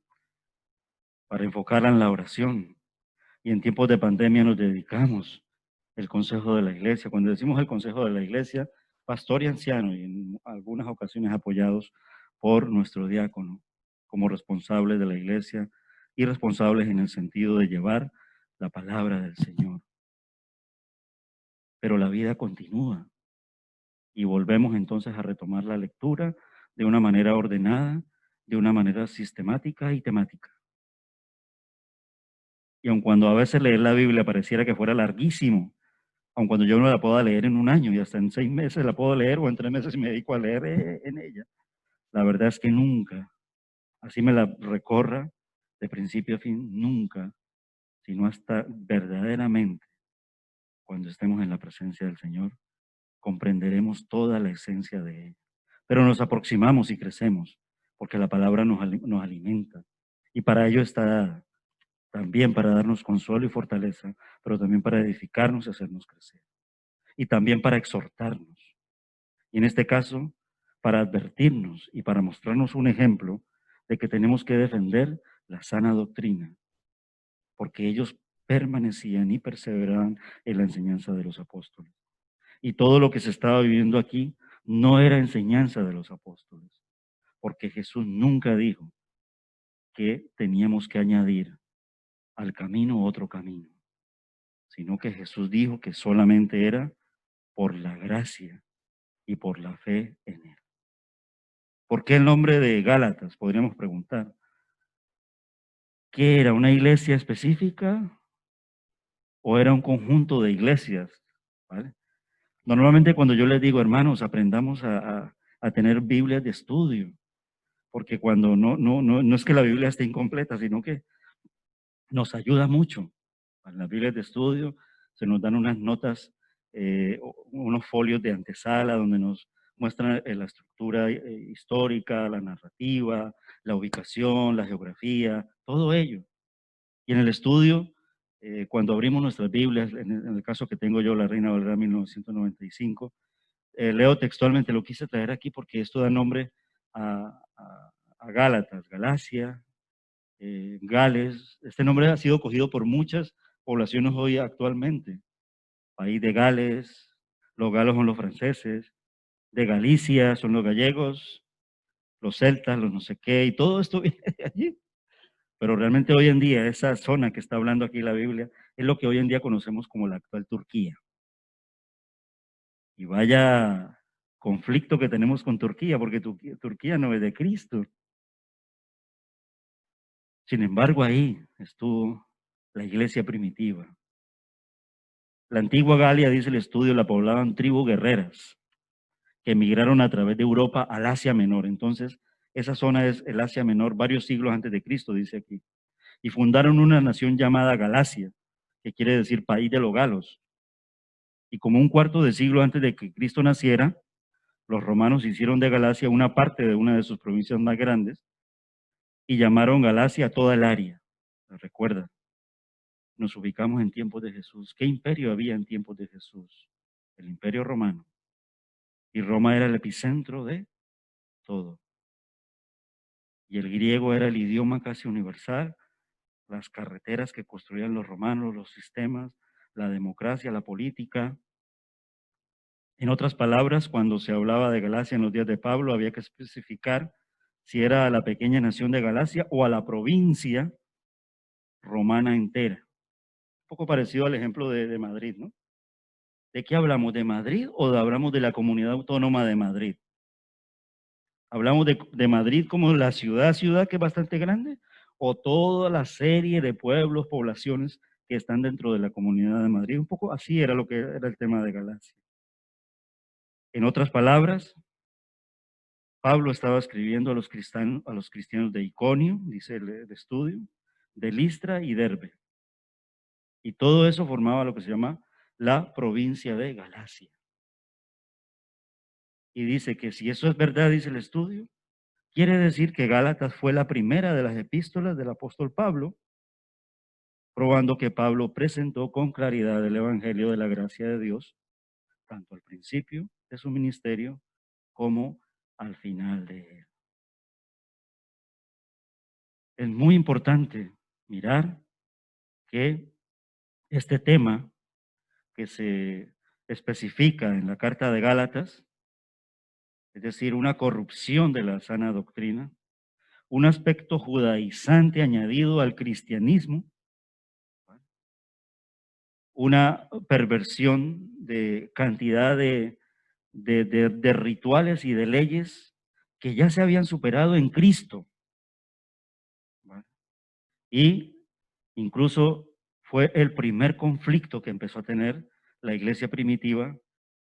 Speaker 9: para enfocarla en la oración, y en tiempos de pandemia nos dedicamos el consejo de la iglesia. Cuando decimos el consejo de la iglesia, pastor y anciano, y en algunas ocasiones apoyados por nuestro diácono, como responsables de la iglesia y responsables en el sentido de llevar la palabra del Señor. Pero la vida continúa. Y volvemos entonces a retomar la lectura de una manera ordenada, de una manera sistemática y temática. Y aun cuando a veces leer la Biblia pareciera que fuera larguísimo, aun cuando yo no la pueda leer en un año y hasta en 6 meses la puedo leer o en 3 meses y me dedico a leer en ella, la verdad es que nunca, así me la recorra de principio a fin, nunca, sino hasta verdaderamente cuando estemos en la presencia del Señor, comprenderemos toda la esencia de ella. Pero nos aproximamos y crecemos, porque la palabra nos alimenta. Y para ello está dada, también para darnos consuelo y fortaleza, pero también para edificarnos y hacernos crecer. Y también para exhortarnos. Y en este caso, para advertirnos y para mostrarnos un ejemplo de que tenemos que defender la sana doctrina, porque ellos permanecían y perseveraban en la enseñanza de los apóstoles. Y todo lo que se estaba viviendo aquí no era enseñanza de los apóstoles, porque Jesús nunca dijo que teníamos que añadir al camino otro camino, sino que Jesús dijo que solamente era por la gracia y por la fe en Él. ¿Por qué el nombre de Gálatas? Podríamos preguntar. ¿Qué era? ¿Una iglesia específica o era un conjunto de iglesias? ¿Vale? Normalmente cuando yo les digo, hermanos, aprendamos a tener Biblias de estudio, porque cuando no es que la Biblia esté incompleta, sino que nos ayuda mucho. En las Biblias de estudio se nos dan unas notas, unos folios de antesala donde nos muestran la estructura histórica, la narrativa, la ubicación, la geografía, todo ello. Y en el estudio, cuando abrimos nuestras Biblias, en el caso que tengo yo, la Reina Valera 1995, leo textualmente, lo quise traer aquí porque esto da nombre a Gálatas, Galacia, Gales. Este nombre ha sido cogido por muchas poblaciones hoy actualmente. País de Gales, los galos son los franceses, de Galicia son los gallegos, los celtas, los no sé qué, y todo esto viene de allí. Pero realmente hoy en día esa zona que está hablando aquí la Biblia es lo que hoy en día conocemos como la actual Turquía. Y vaya conflicto que tenemos con Turquía, porque Turquía no es de Cristo. Sin embargo, ahí estuvo la iglesia primitiva. La antigua Galia, dice el estudio, la poblaban tribus guerreras que emigraron a través de Europa al Asia Menor. Entonces, esa zona es el Asia Menor varios siglos antes de Cristo, dice aquí. Y fundaron una nación llamada Galacia, que quiere decir país de los galos. Y como un cuarto de siglo antes de que Cristo naciera, los romanos hicieron de Galacia una parte de una de sus provincias más grandes y llamaron Galacia a toda el área. Recuerda, nos ubicamos en tiempos de Jesús. ¿Qué imperio había en tiempos de Jesús? El imperio romano. Y Roma era el epicentro de todo. Y el griego era el idioma casi universal, las carreteras que construían los romanos, los sistemas, la democracia, la política. En otras palabras, cuando se hablaba de Galacia en los días de Pablo, había que especificar si era a la pequeña nación de Galacia o a la provincia romana entera. Un poco parecido al ejemplo de Madrid, ¿no? ¿De qué hablamos? ¿De Madrid o hablamos de la comunidad autónoma de Madrid? ¿Hablamos de Madrid como la ciudad que es bastante grande? ¿O toda la serie de pueblos, poblaciones que están dentro de la comunidad de Madrid? Un poco así era lo que era el tema de Galacia. En otras palabras, Pablo estaba escribiendo a los cristianos de Iconio, dice el estudio, de Listra y Derbe. Y todo eso formaba lo que se llama la provincia de Galacia. Y dice que si eso es verdad, dice el estudio, quiere decir que Gálatas fue la primera de las epístolas del apóstol Pablo, probando que Pablo presentó con claridad el evangelio de la gracia de Dios, tanto al principio de su ministerio como al final de él. Es muy importante mirar que este tema que se especifica en la carta de Gálatas, es decir, una corrupción de la sana doctrina, un aspecto judaizante añadido al cristianismo, una perversión de cantidad de de rituales y de leyes que ya se habían superado en Cristo. ¿Vale? Y incluso fue el primer conflicto que empezó a tener la iglesia primitiva,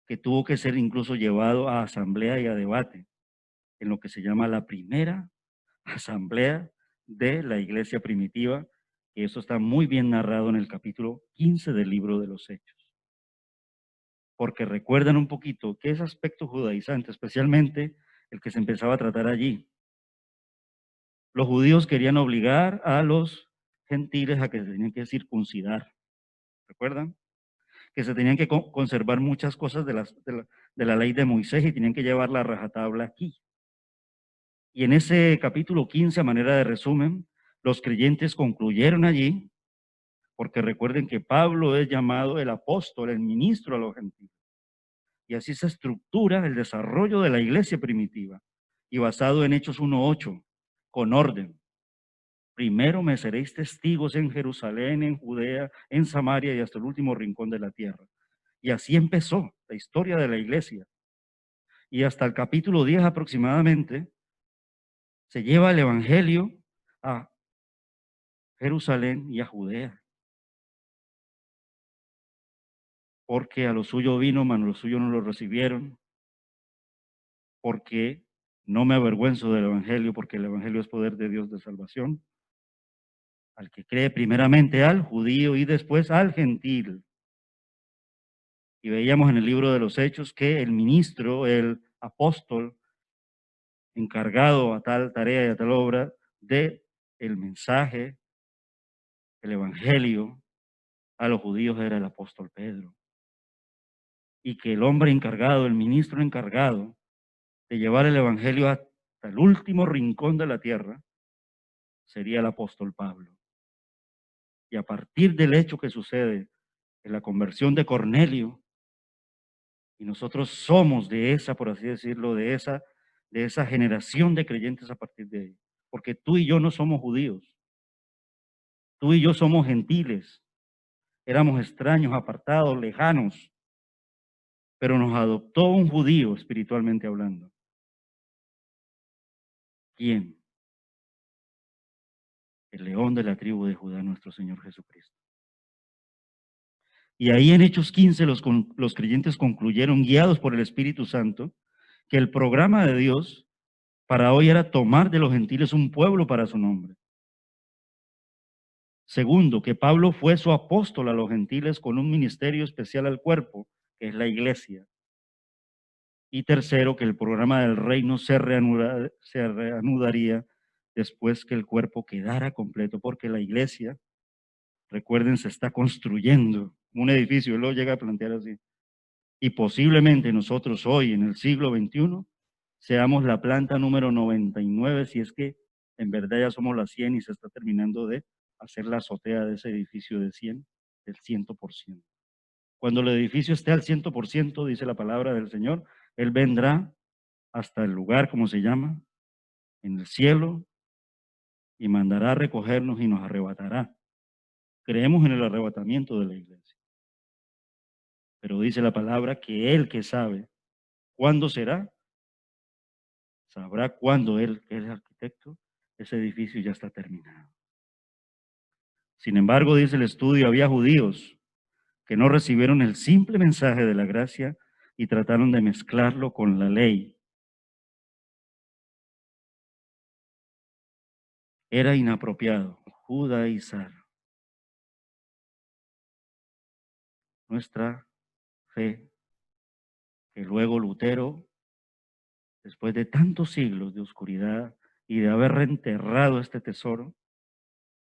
Speaker 9: que tuvo que ser incluso llevado a asamblea y a debate, en lo que se llama la primera asamblea de la iglesia primitiva, y eso está muy bien narrado en el capítulo 15 del libro de los Hechos. Porque recuerdan un poquito que ese aspecto judaizante, especialmente el que se empezaba a tratar allí, los judíos querían obligar a los gentiles a que se tenían que circuncidar. ¿Recuerdan? Que se tenían que conservar muchas cosas de la ley de Moisés y tenían que llevar la rajatabla aquí. Y en ese capítulo 15, a manera de resumen, los creyentes concluyeron allí, porque recuerden que Pablo es llamado el apóstol, el ministro a los gentiles. Y así se estructura el desarrollo de la iglesia primitiva, y basado en Hechos 1:8, con orden. Primero me seréis testigos en Jerusalén, en Judea, en Samaria y hasta el último rincón de la tierra. Y así empezó la historia de la iglesia. Y hasta el capítulo 10 aproximadamente, se lleva el evangelio a Jerusalén y a Judea. Porque a lo suyo vino, mas los suyos no lo recibieron. Porque no me avergüenzo del evangelio, porque el evangelio es poder de Dios de salvación. Al que cree primeramente al judío y después al gentil. Y veíamos en el libro de los Hechos que el ministro, el apóstol, encargado a tal tarea y a tal obra de el mensaje, el evangelio a los judíos era el apóstol Pedro. Y que el hombre encargado, el ministro encargado de llevar el evangelio hasta el último rincón de la tierra sería el apóstol Pablo. Y a partir del hecho que sucede en la conversión de Cornelio, y nosotros somos de esa, por así decirlo, de esa generación de creyentes a partir de ahí. Porque tú y yo no somos judíos. Tú y yo somos gentiles. Éramos extraños, apartados, lejanos. Pero nos adoptó un judío espiritualmente hablando. ¿Quién? El león de la tribu de Judá, nuestro Señor Jesucristo. Y ahí en Hechos 15 los creyentes concluyeron, guiados por el Espíritu Santo, que el programa de Dios para hoy era tomar de los gentiles un pueblo para su nombre. Segundo, que Pablo fue su apóstol a los gentiles con un ministerio especial al cuerpo, que es la iglesia. Y tercero, que el programa del reino se reanudaría después que el cuerpo quedara completo, porque la iglesia, recuerden, se está construyendo un edificio, él lo llega a plantear así. Y posiblemente nosotros hoy, en el siglo XXI, seamos la planta número 99, si es que en verdad ya somos la 100 y se está terminando de hacer la azotea de ese edificio de 100, del 100%. Cuando el edificio esté al 100%, dice la palabra del Señor, Él vendrá hasta el lugar, como se llama, en el cielo, y mandará a recogernos y nos arrebatará. Creemos en el arrebatamiento de la iglesia. Pero dice la palabra que Él que sabe cuándo será, sabrá cuándo Él, que es el arquitecto, ese edificio ya está terminado. Sin embargo, dice el estudio, había judíos que no recibieron el simple mensaje de la gracia y trataron de mezclarlo con la ley. Era inapropiado judaizar nuestra fe, que luego Lutero, después de tantos siglos de oscuridad y de haber reenterrado este tesoro,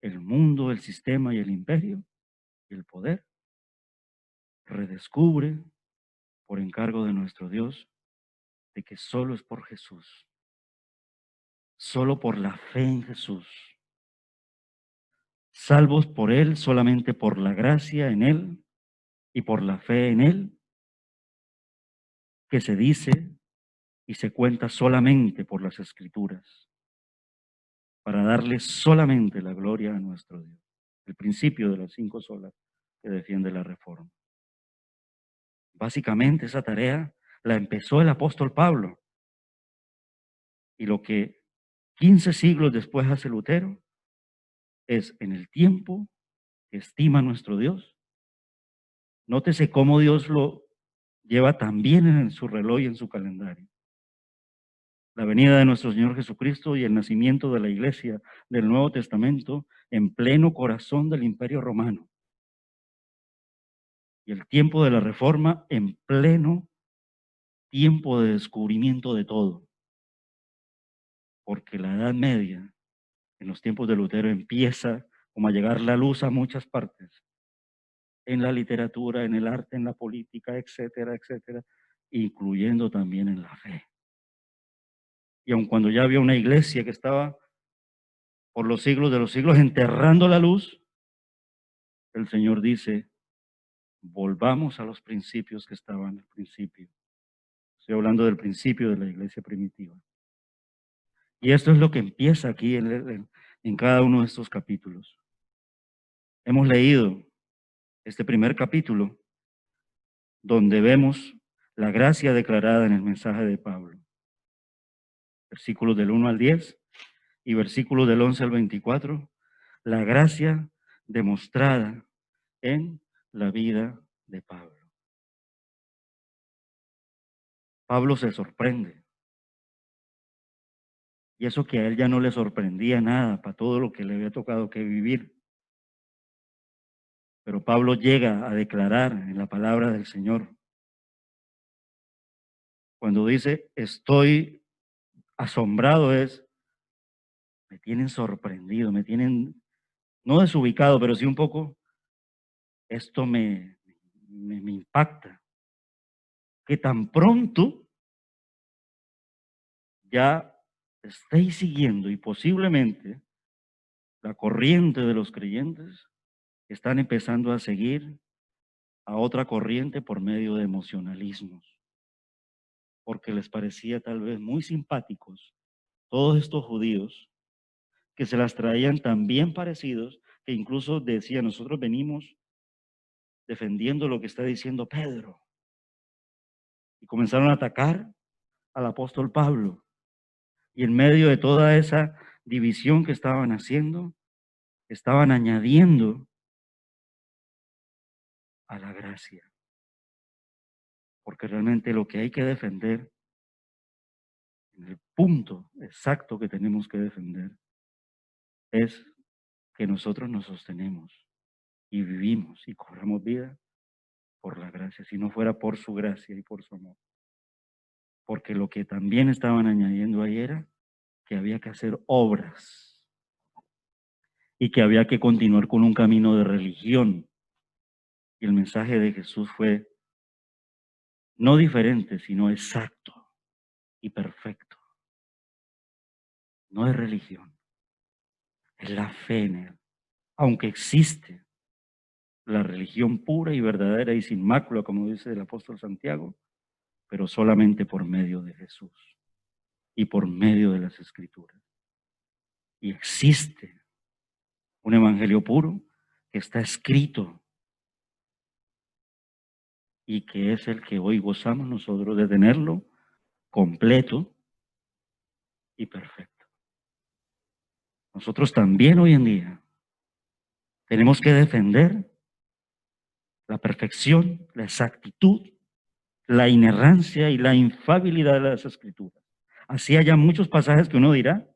Speaker 9: el mundo, el sistema y el imperio y el poder, redescubre por encargo de nuestro Dios de que solo es por Jesús, solo por la fe en Jesús, salvos por Él, solamente por la gracia en Él y por la fe en Él, que se dice y se cuenta solamente por las Escrituras, para darle solamente la gloria a nuestro Dios. El principio de las 5 solas que defiende la Reforma. Básicamente esa tarea la empezó el apóstol Pablo. Y lo que 15 siglos después hace Lutero es en el tiempo que estima nuestro Dios. Nótese cómo Dios lo lleva también en su reloj y en su calendario. La venida de nuestro Señor Jesucristo y el nacimiento de la iglesia del Nuevo Testamento en pleno corazón del Imperio Romano. Y el tiempo de la Reforma en pleno tiempo de descubrimiento de todo. Porque la Edad Media, en los tiempos de Lutero, empieza como a llegar la luz a muchas partes. En la literatura, en el arte, en la política, etcétera, etcétera, incluyendo también en la fe. Y aun cuando ya había una iglesia que estaba por los siglos de los siglos enterrando la luz, el Señor dice, volvamos a los principios que estaban al principio. Estoy hablando del principio de la iglesia primitiva. Y esto es lo que empieza aquí en cada uno de estos capítulos. Hemos leído este primer capítulo donde vemos la gracia declarada en el mensaje de Pablo. Versículos del 1 al 10 y versículos del 11 al 24, la gracia demostrada en la vida de Pablo. Pablo se sorprende. Y eso que a él ya no le sorprendía nada para todo lo que le había tocado que vivir. Pero Pablo llega a declarar en la palabra del Señor. Cuando dice, estoy asombrado, me tienen sorprendido, me tienen, no desubicado, pero sí un poco, esto me impacta. Que tan pronto ya estéis siguiendo y posiblemente la corriente de los creyentes están empezando a seguir a otra corriente por medio de emocionalismos, porque les parecía tal vez muy simpáticos todos estos judíos que se las traían tan bien parecidos que incluso decían, nosotros venimos defendiendo lo que está diciendo Pedro. Y comenzaron a atacar al apóstol Pablo. Y en medio de toda esa división que estaban haciendo, estaban añadiendo a la gracia. Porque realmente lo que hay que defender, en el punto exacto que tenemos que defender, es que nosotros nos sostenemos y vivimos y cobramos vida por la gracia, si no fuera por su gracia y por su amor. Porque lo que también estaban añadiendo ahí era que había que hacer obras y que había que continuar con un camino de religión. Y el mensaje de Jesús fue no diferente, sino exacto y perfecto. No es religión, es la fe en Él. Aunque existe la religión pura y verdadera y sin mácula, como dice el apóstol Santiago, pero solamente por medio de Jesús y por medio de las Escrituras. Y existe un evangelio puro que está escrito y que es el que hoy gozamos nosotros de tenerlo completo y perfecto. Nosotros también hoy en día tenemos que defender la perfección, la exactitud, la inerrancia y la infalibilidad de las Escrituras. Así haya muchos pasajes que uno dirá,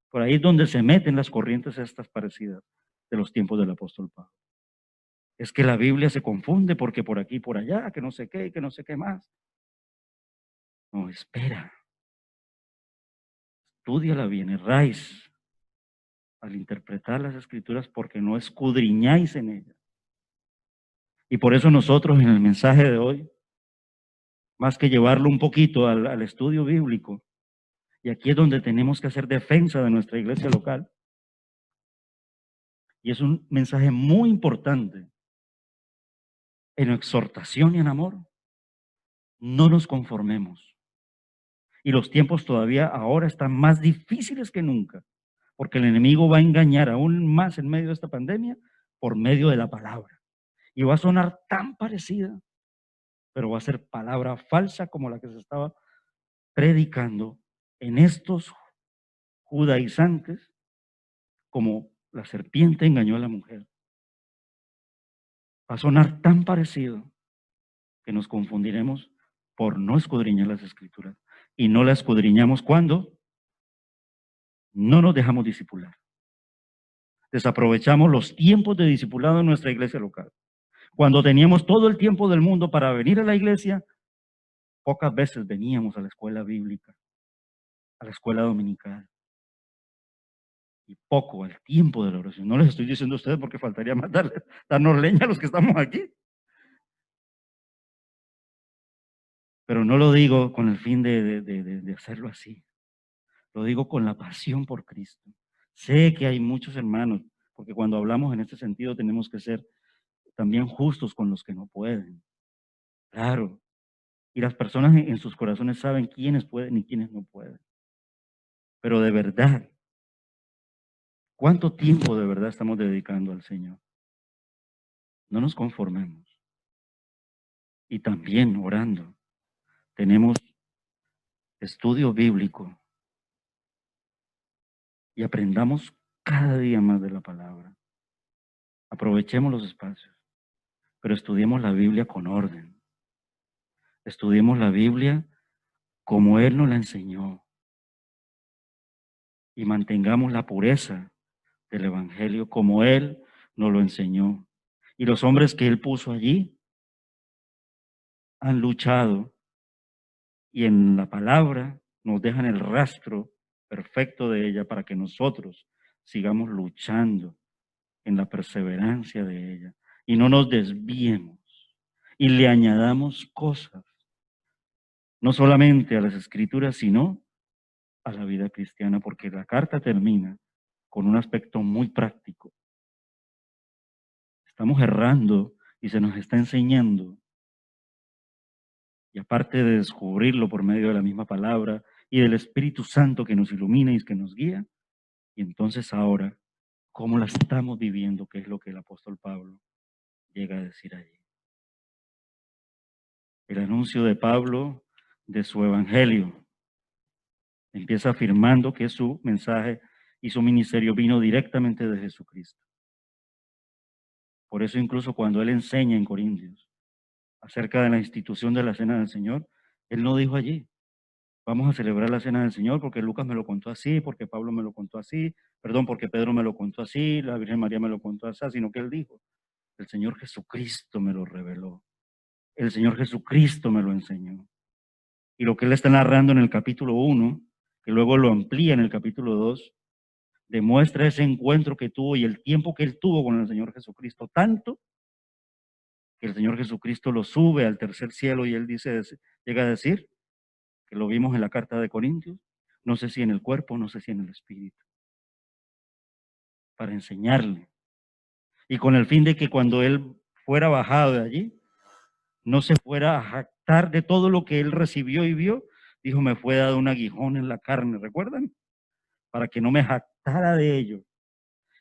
Speaker 9: por ahí es donde se meten las corrientes estas parecidas de los tiempos del apóstol Pablo. Es que la Biblia se confunde porque por aquí y por allá, que no sé qué, que no sé qué más. No, espera. Estúdiala bien, erráis al interpretar las Escrituras porque no escudriñáis en ellas. Y por eso nosotros en el mensaje de hoy, más que llevarlo un poquito al estudio bíblico, y aquí es donde tenemos que hacer defensa de nuestra iglesia local, y es un mensaje muy importante, en exhortación y en amor, no nos conformemos. Y los tiempos todavía ahora están más difíciles que nunca, porque el enemigo va a engañar aún más en medio de esta pandemia por medio de la palabra. Y va a sonar tan parecida pero va a ser palabra falsa como la que se estaba predicando en estos judaizantes, como la serpiente engañó a la mujer. Va a sonar tan parecido que nos confundiremos por no escudriñar las Escrituras. Y no las escudriñamos cuando no nos dejamos discipular. Desaprovechamos los tiempos de discipulado en nuestra iglesia local. Cuando teníamos todo el tiempo del mundo para venir a la iglesia, pocas veces veníamos a la escuela bíblica, a la escuela dominical. Y poco al tiempo de la oración. No les estoy diciendo a ustedes porque faltaría más darnos leña a los que estamos aquí. Pero no lo digo con el fin de hacerlo así. Lo digo con la pasión por Cristo. Sé que hay muchos hermanos, porque cuando hablamos en este sentido tenemos que ser también justos con los que no pueden. Claro. Y las personas en sus corazones saben quiénes pueden y quiénes no pueden. Pero de verdad, ¿cuánto tiempo de verdad estamos dedicando al Señor? No nos conformemos. Y también orando. Tenemos estudio bíblico. Y aprendamos cada día más de la palabra. Aprovechemos los espacios. Pero estudiemos la Biblia con orden. Estudiemos la Biblia como Él nos la enseñó. Y mantengamos la pureza del Evangelio como Él nos lo enseñó. Y los hombres que Él puso allí han luchado y en la palabra nos dejan el rastro perfecto de ella para que nosotros sigamos luchando en la perseverancia de ella y no nos desviemos y le añadamos cosas, no solamente a las Escrituras, sino a la vida cristiana, porque la carta termina con un aspecto muy práctico. Estamos errando y se nos está enseñando. Y aparte de descubrirlo por medio de la misma palabra y del Espíritu Santo que nos ilumina y que nos guía, y entonces ahora, ¿cómo la estamos viviendo? Que es lo que el apóstol Pablo llega a decir allí. El anuncio de Pablo de su evangelio empieza afirmando que su mensaje y su ministerio vino directamente de Jesucristo. Por eso incluso cuando él enseña en Corintios acerca de la institución de la Cena del Señor, él no dijo allí, vamos a celebrar la Cena del Señor porque Lucas me lo contó así, porque Pablo me lo contó así, porque Pedro me lo contó así, la Virgen María me lo contó así, sino que él dijo, el Señor Jesucristo me lo reveló, el Señor Jesucristo me lo enseñó. Y lo que él está narrando en el capítulo 1, que luego lo amplía en el capítulo 2, demuestra ese encuentro que tuvo y el tiempo que él tuvo con el Señor Jesucristo, tanto que el Señor Jesucristo lo sube al tercer cielo y él dice, llega a decir, que lo vimos en la carta de Corintios, no sé si en el cuerpo, no sé si en el espíritu, para enseñarle. Y con el fin de que cuando él fuera bajado de allí, no se fuera a jactar de todo lo que él recibió y vio, dijo, me fue dado un aguijón en la carne, ¿recuerdan? Para que no me jactara de ello.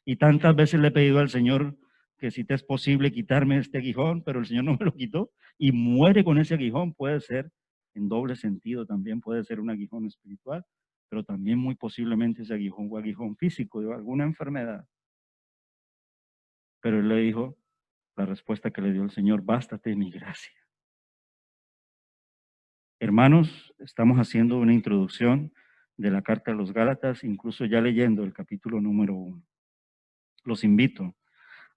Speaker 9: Y tantas veces le he pedido al Señor que si te es posible quitarme este aguijón, pero el Señor no me lo quitó y muere con ese aguijón. Puede ser en doble sentido, también puede ser un aguijón espiritual, pero también muy posiblemente ese aguijón fue aguijón físico de alguna enfermedad. Pero él le dijo, la respuesta que le dio el Señor, bástate mi gracia. Hermanos, estamos haciendo una introducción de la carta a los Gálatas, incluso ya leyendo el capítulo número 1. Los invito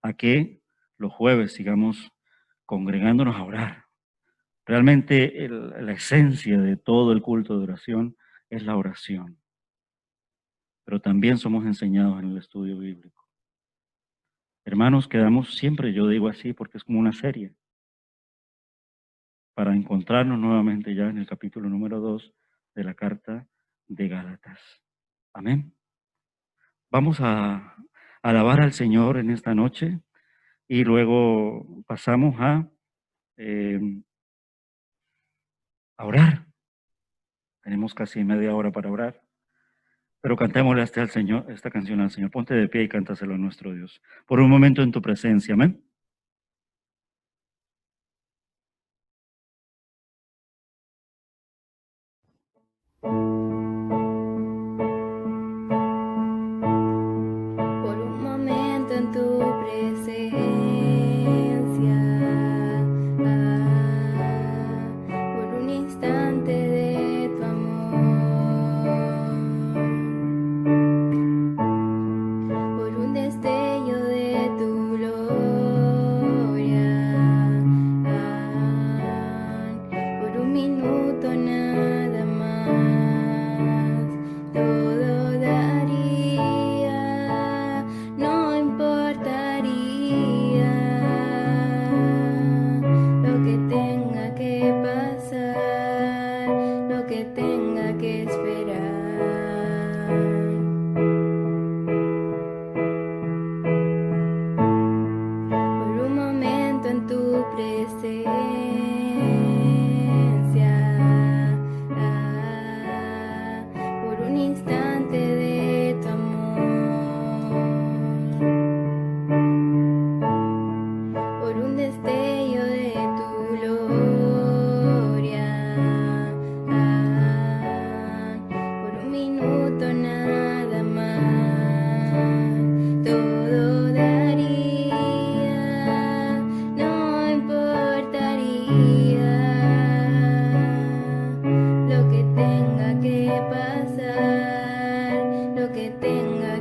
Speaker 9: a que los jueves sigamos congregándonos a orar. Realmente la esencia de todo el culto de oración es la oración. Pero también somos enseñados en el estudio bíblico. Hermanos, quedamos siempre, yo digo así porque es como una serie, para encontrarnos nuevamente ya en el capítulo número 2 de la carta de Gálatas. Amén. Vamos a alabar al Señor en esta noche y luego pasamos a orar. Tenemos casi media hora para orar. Pero cantémosle al Señor, esta canción al Señor. Ponte de pie y cántaselo a nuestro Dios. Por un momento en tu presencia, amén.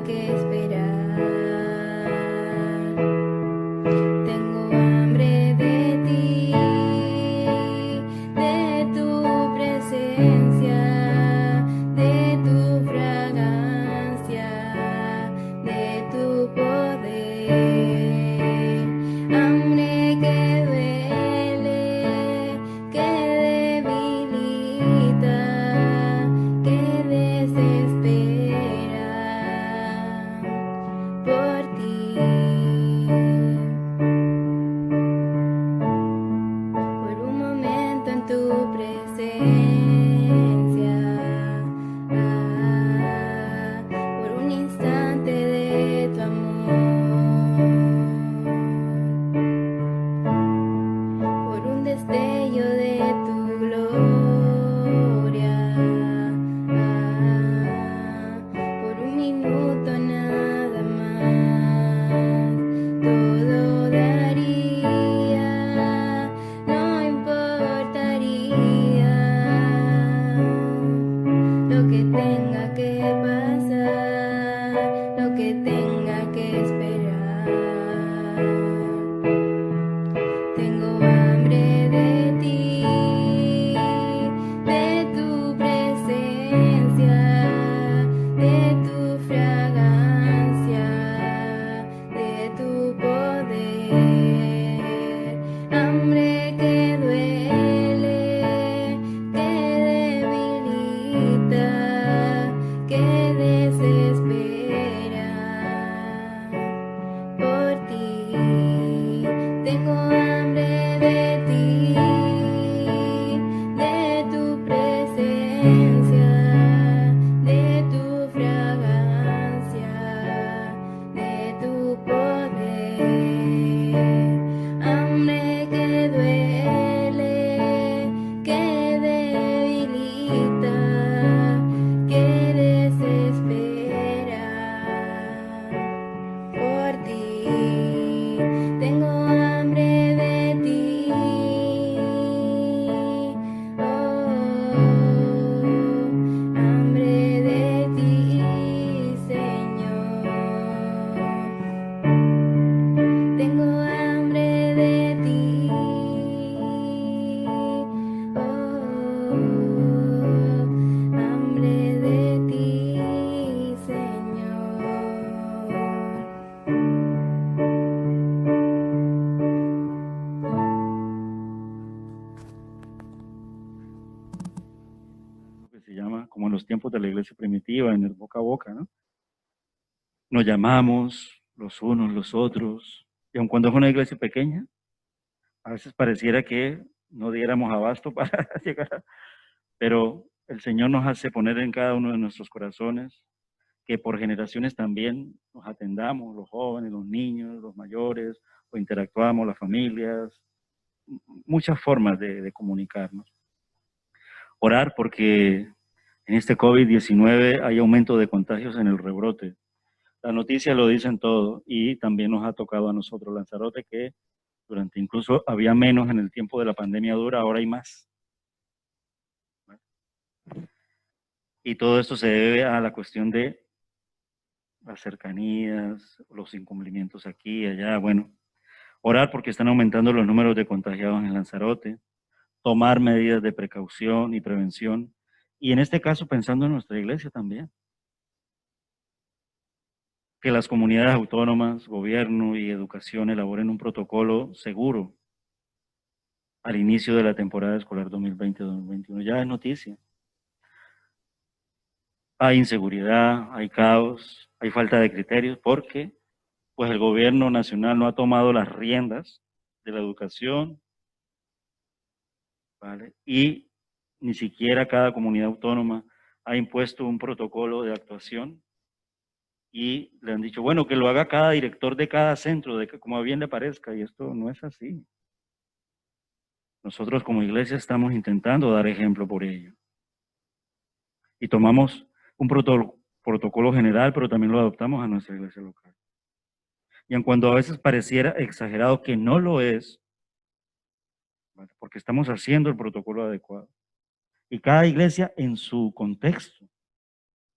Speaker 11: que esperar. Tengo hambre de ti, de tu presencia, de tu fragancia, de tu poder. Hambre que duele, que debilita, que desespera por ti. Por un momento en tu presencia, por un instante de tu amor, por un destello de tu gloria, por un minuto nada más, todo daría, no importaría lo que tenga que pasar, lo que tenga que esperar. Tengo hambre de ti, de tu presencia, de tu fragancia, de tu poder. Hambre que duele, que debilita, que desespera por ti. Tengo hambre de ti, de tu presencia, de tu fragancia, de tu poder. Hambre que duele, que debilita, que desespera por ti. Tengo hambre de ti, hambre de ti, Señor. Tengo hambre de ti, hambre de ti, Señor.
Speaker 9: Lo que se llama, como en los tiempos de la iglesia primitiva, en el boca a boca, ¿no? Nos llamamos los unos los otros, y aun cuando es una iglesia pequeña, a veces pareciera que no diéramos abasto para llegar, pero el Señor nos hace poner en cada uno de nuestros corazones que por generaciones también nos atendamos, los jóvenes, los niños, los mayores, o interactuamos, las familias, muchas formas de comunicarnos. Orar porque en este COVID-19 hay aumento de contagios en el rebrote. Las noticias lo dicen todo y también nos ha tocado a nosotros Lanzarote que durante incluso había menos en el tiempo de la pandemia dura, ahora hay más. Y todo esto se debe a la cuestión de las cercanías, los incumplimientos aquí y allá. Bueno, orar porque están aumentando los números de contagiados en Lanzarote, tomar medidas de precaución y prevención, y en este caso pensando en nuestra iglesia también. Que las comunidades autónomas, gobierno y educación elaboren un protocolo seguro al inicio de la temporada escolar 2020-2021. Ya es noticia. Hay inseguridad, hay caos, hay falta de criterios porque pues el gobierno nacional no ha tomado las riendas de la educación, ¿vale? Y ni siquiera cada comunidad autónoma ha impuesto un protocolo de actuación y le han dicho, bueno, que lo haga cada director de cada centro, de que como bien le parezca, y esto no es así. Nosotros como iglesia estamos intentando dar ejemplo por ello. Y tomamos un protocolo general, pero también lo adoptamos a nuestra iglesia local. Y en cuanto a veces pareciera exagerado, que no lo es, ¿vale? Porque estamos haciendo el protocolo adecuado. Y cada iglesia en su contexto.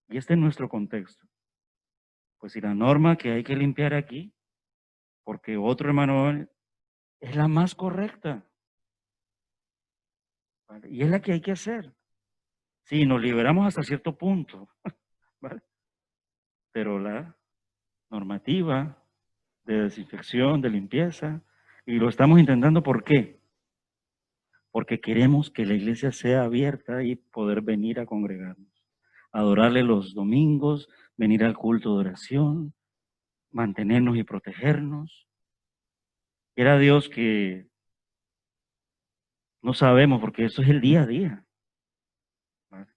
Speaker 9: Y este es nuestro contexto. Pues si la norma que hay que limpiar aquí, porque otro hermano es la más correcta, ¿vale? Y es la que hay que hacer. Sí, nos liberamos hasta cierto punto, ¿vale? Pero la normativa de desinfección, de limpieza, y lo estamos intentando, ¿por qué? Porque queremos que la iglesia sea abierta y poder venir a congregarnos, adorarle los domingos, venir al culto de oración, mantenernos y protegernos. Quiera Dios que no sabemos, porque eso es el día a día. ¿Vale?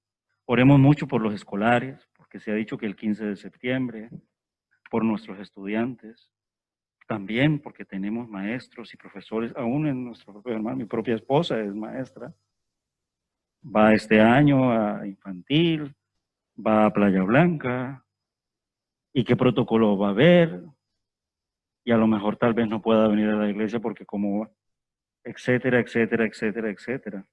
Speaker 9: Oremos mucho por los escolares, porque se ha dicho que el 15 de septiembre, por nuestros estudiantes, también porque tenemos maestros y profesores, aún en nuestro propio hermano, mi propia esposa es maestra, va este año a infantil, va a Playa Blanca, y qué protocolo va a haber, y a lo mejor tal vez no pueda venir a la iglesia porque como, etcétera, etcétera, etcétera, etcétera.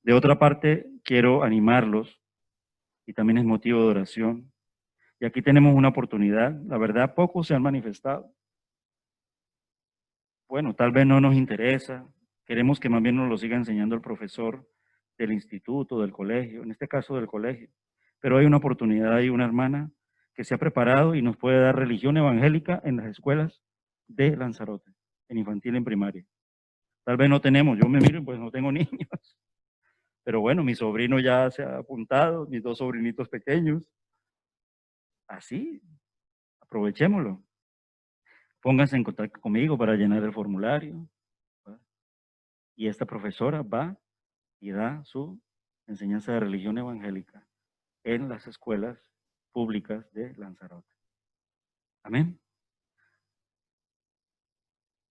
Speaker 9: De otra parte, quiero animarlos, y también es motivo de oración, y aquí tenemos una oportunidad, la verdad pocos se han manifestado. Bueno, tal vez no nos interesa, queremos que más bien nos lo siga enseñando el profesor del instituto, del colegio, en este caso del colegio, pero hay una oportunidad, hay una hermana que se ha preparado y nos puede dar religión evangélica en las escuelas de Lanzarote, en infantil y en primaria. Tal vez no tenemos, yo me miro, pues no tengo niños, pero bueno, mi sobrino ya se ha apuntado, mis 2 sobrinitos pequeños, así, aprovechémoslo. Pónganse en contacto conmigo para llenar el formulario, ¿verdad? Y esta profesora va y da su enseñanza de religión evangélica en las escuelas públicas de Lanzarote. Amén.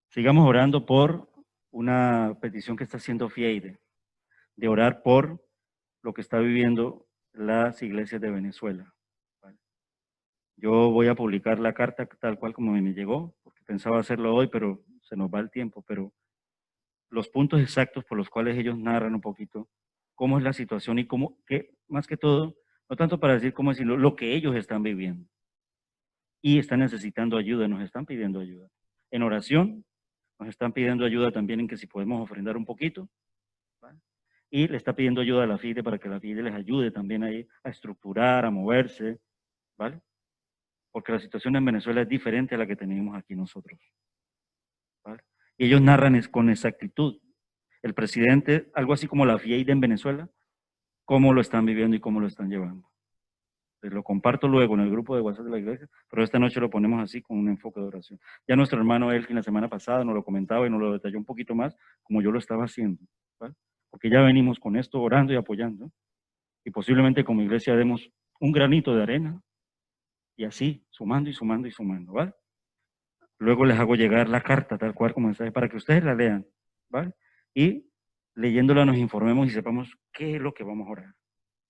Speaker 9: Sigamos orando por una petición que está haciendo Fieide, de orar por lo que está viviendo las iglesias de Venezuela. ¿Vale? Yo voy a publicar la carta tal cual como me llegó, porque pensaba hacerlo hoy, pero se nos va el tiempo, pero los puntos exactos por los cuales ellos narran un poquito cómo es la situación y cómo, que más que todo, no tanto para decir cómo decirlo, lo que ellos están viviendo. Y están necesitando ayuda, nos están pidiendo ayuda. En oración, nos están pidiendo ayuda también en que si podemos ofrendar un poquito, ¿vale? Y le está pidiendo ayuda a la FIDE para que la FIDE les ayude también ahí a estructurar, a moverse, ¿vale? Porque la situación en Venezuela es diferente a la que tenemos aquí nosotros, ¿vale? Y ellos narran con exactitud. El presidente, algo así como la FIEIDE en Venezuela, cómo lo están viviendo y cómo lo están llevando. Les lo comparto luego en el grupo de WhatsApp de la iglesia, pero esta noche lo ponemos así con un enfoque de oración. Ya nuestro hermano Elkin la semana pasada nos lo comentaba y nos lo detalló un poquito más, como yo lo estaba haciendo, ¿vale? Porque ya venimos con esto orando y apoyando, y posiblemente como iglesia demos un granito de arena, y así, sumando y sumando y sumando, ¿vale? Luego les hago llegar la carta tal cual como mensaje para que ustedes la lean, ¿vale? Y leyéndola nos informemos y sepamos qué es lo que vamos a orar,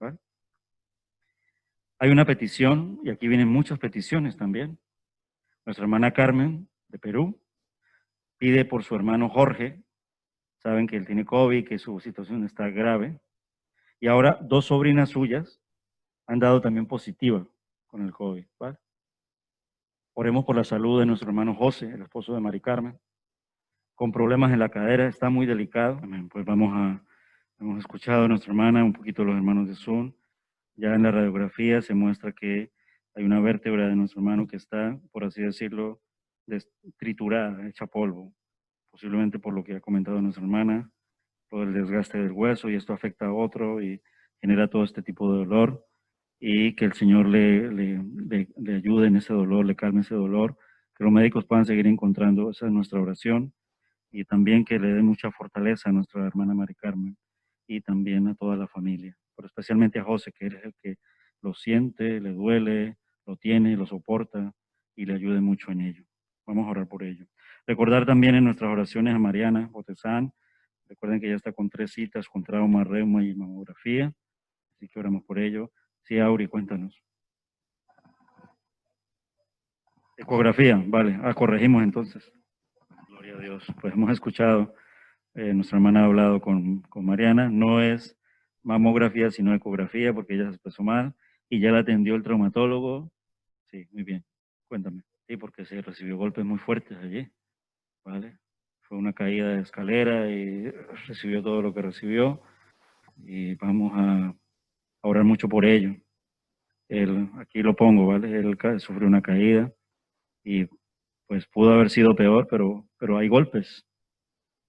Speaker 9: ¿vale? Hay una petición, y aquí vienen muchas peticiones también. Nuestra hermana Carmen, de Perú, pide por su hermano Jorge. Saben que él tiene COVID, que su situación está grave. Y ahora 2 sobrinas suyas han dado también positiva con el COVID, ¿vale? Oremos por la salud de nuestro hermano José, el esposo de Mari Carmen, con problemas en la cadera, está muy delicado. Amén. Pues hemos escuchado a nuestra hermana, un poquito los hermanos de Zoom. Ya en la radiografía se muestra que hay una vértebra de nuestro hermano que está, por así decirlo, triturada, hecha polvo, posiblemente por lo que ha comentado nuestra hermana, por el desgaste del hueso, y esto afecta a otro y genera todo este tipo de dolor, y que el Señor le ayude en ese dolor, le calme ese dolor, que los médicos puedan seguir encontrando, esa es nuestra oración, y también que le dé mucha fortaleza a nuestra hermana Mari Carmen, y también a toda la familia, pero especialmente a José, que es el que lo siente, le duele, lo tiene, lo soporta, y le ayude mucho en ello. Vamos a orar por ello. Recordar también en nuestras oraciones a Mariana Botezán. Recuerden que ella está con 3 citas, con trauma, reuma y mamografía, así que oramos por ello. Sí, Auri, cuéntanos. Ecografía, vale, corregimos entonces. Gloria a Dios. Pues hemos escuchado, nuestra hermana ha hablado con Mariana, no es mamografía, sino ecografía, porque ella se expresó mal, y ya la atendió el traumatólogo, Sí, muy bien. Cuéntame. Sí, porque se recibió golpes muy fuertes allí, ¿vale? Fue una caída de escalera y recibió todo lo que recibió y vamos a orar mucho por ello. Él, aquí lo pongo, ¿vale? Él sufrió una caída y pues pudo haber sido peor, pero hay golpes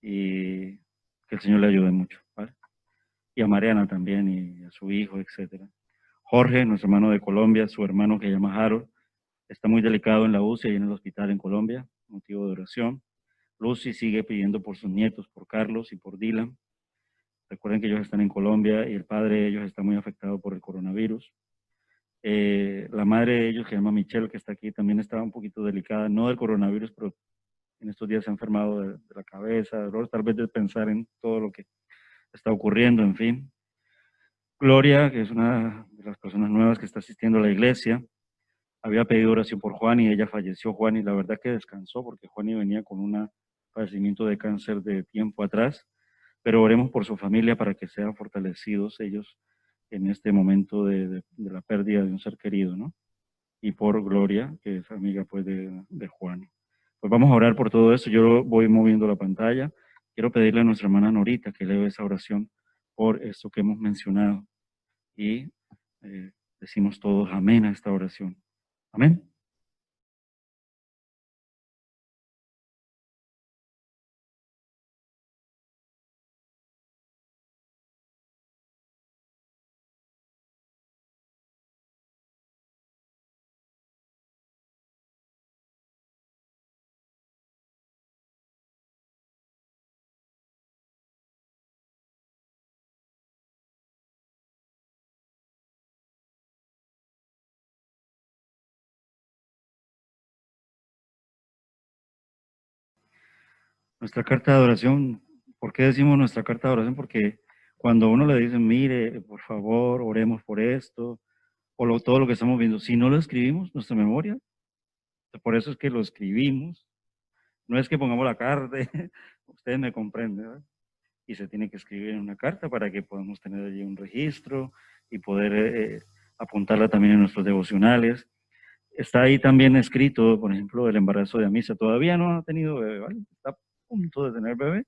Speaker 9: y que el Señor le ayude mucho, ¿vale? Y a Mariana también y a su hijo, etcétera. Jorge, nuestro hermano de Colombia, su hermano que se llama Harold, está muy delicado en la UCI y en el hospital en Colombia, motivo de oración. Lucy sigue pidiendo por sus nietos, por Carlos y por Dylan. Recuerden que ellos están en Colombia y el padre de ellos está muy afectado por el coronavirus. La madre de ellos, que se llama Michelle, que está aquí, también estaba un poquito delicada, no del coronavirus, pero en estos días se ha enfermado de la cabeza, dolor, tal vez de pensar en todo lo que está ocurriendo, en fin. Gloria, que es una de las personas nuevas que está asistiendo a la iglesia, había pedido oración por Juan y ella falleció, Juan, y la verdad que descansó porque Juan venía con un padecimiento de cáncer de tiempo atrás, pero oremos por su familia para que sean fortalecidos ellos en este momento de la pérdida de un ser querido, ¿no? Y por Gloria, que es amiga pues de Juan. Pues vamos a orar por todo eso. Yo voy moviendo la pantalla. Quiero pedirle a nuestra hermana Norita que lea esa oración por esto que hemos mencionado. Y decimos todos amén a esta oración. Amén. Nuestra carta de oración, ¿por qué decimos nuestra carta de oración? Porque cuando uno le dice, mire, por favor, oremos por esto, o todo lo que estamos viendo, si no lo escribimos, nuestra memoria, por eso es que lo escribimos, no es que pongamos la carta, ustedes me comprenden, ¿verdad? Y se tiene que escribir en una carta para que podamos tener allí un registro y poder apuntarla también en nuestros devocionales. Está ahí también escrito, por ejemplo, el embarazo de Amisa. Todavía no ha tenido bebé, ¿vale? Está a punto de tener bebé.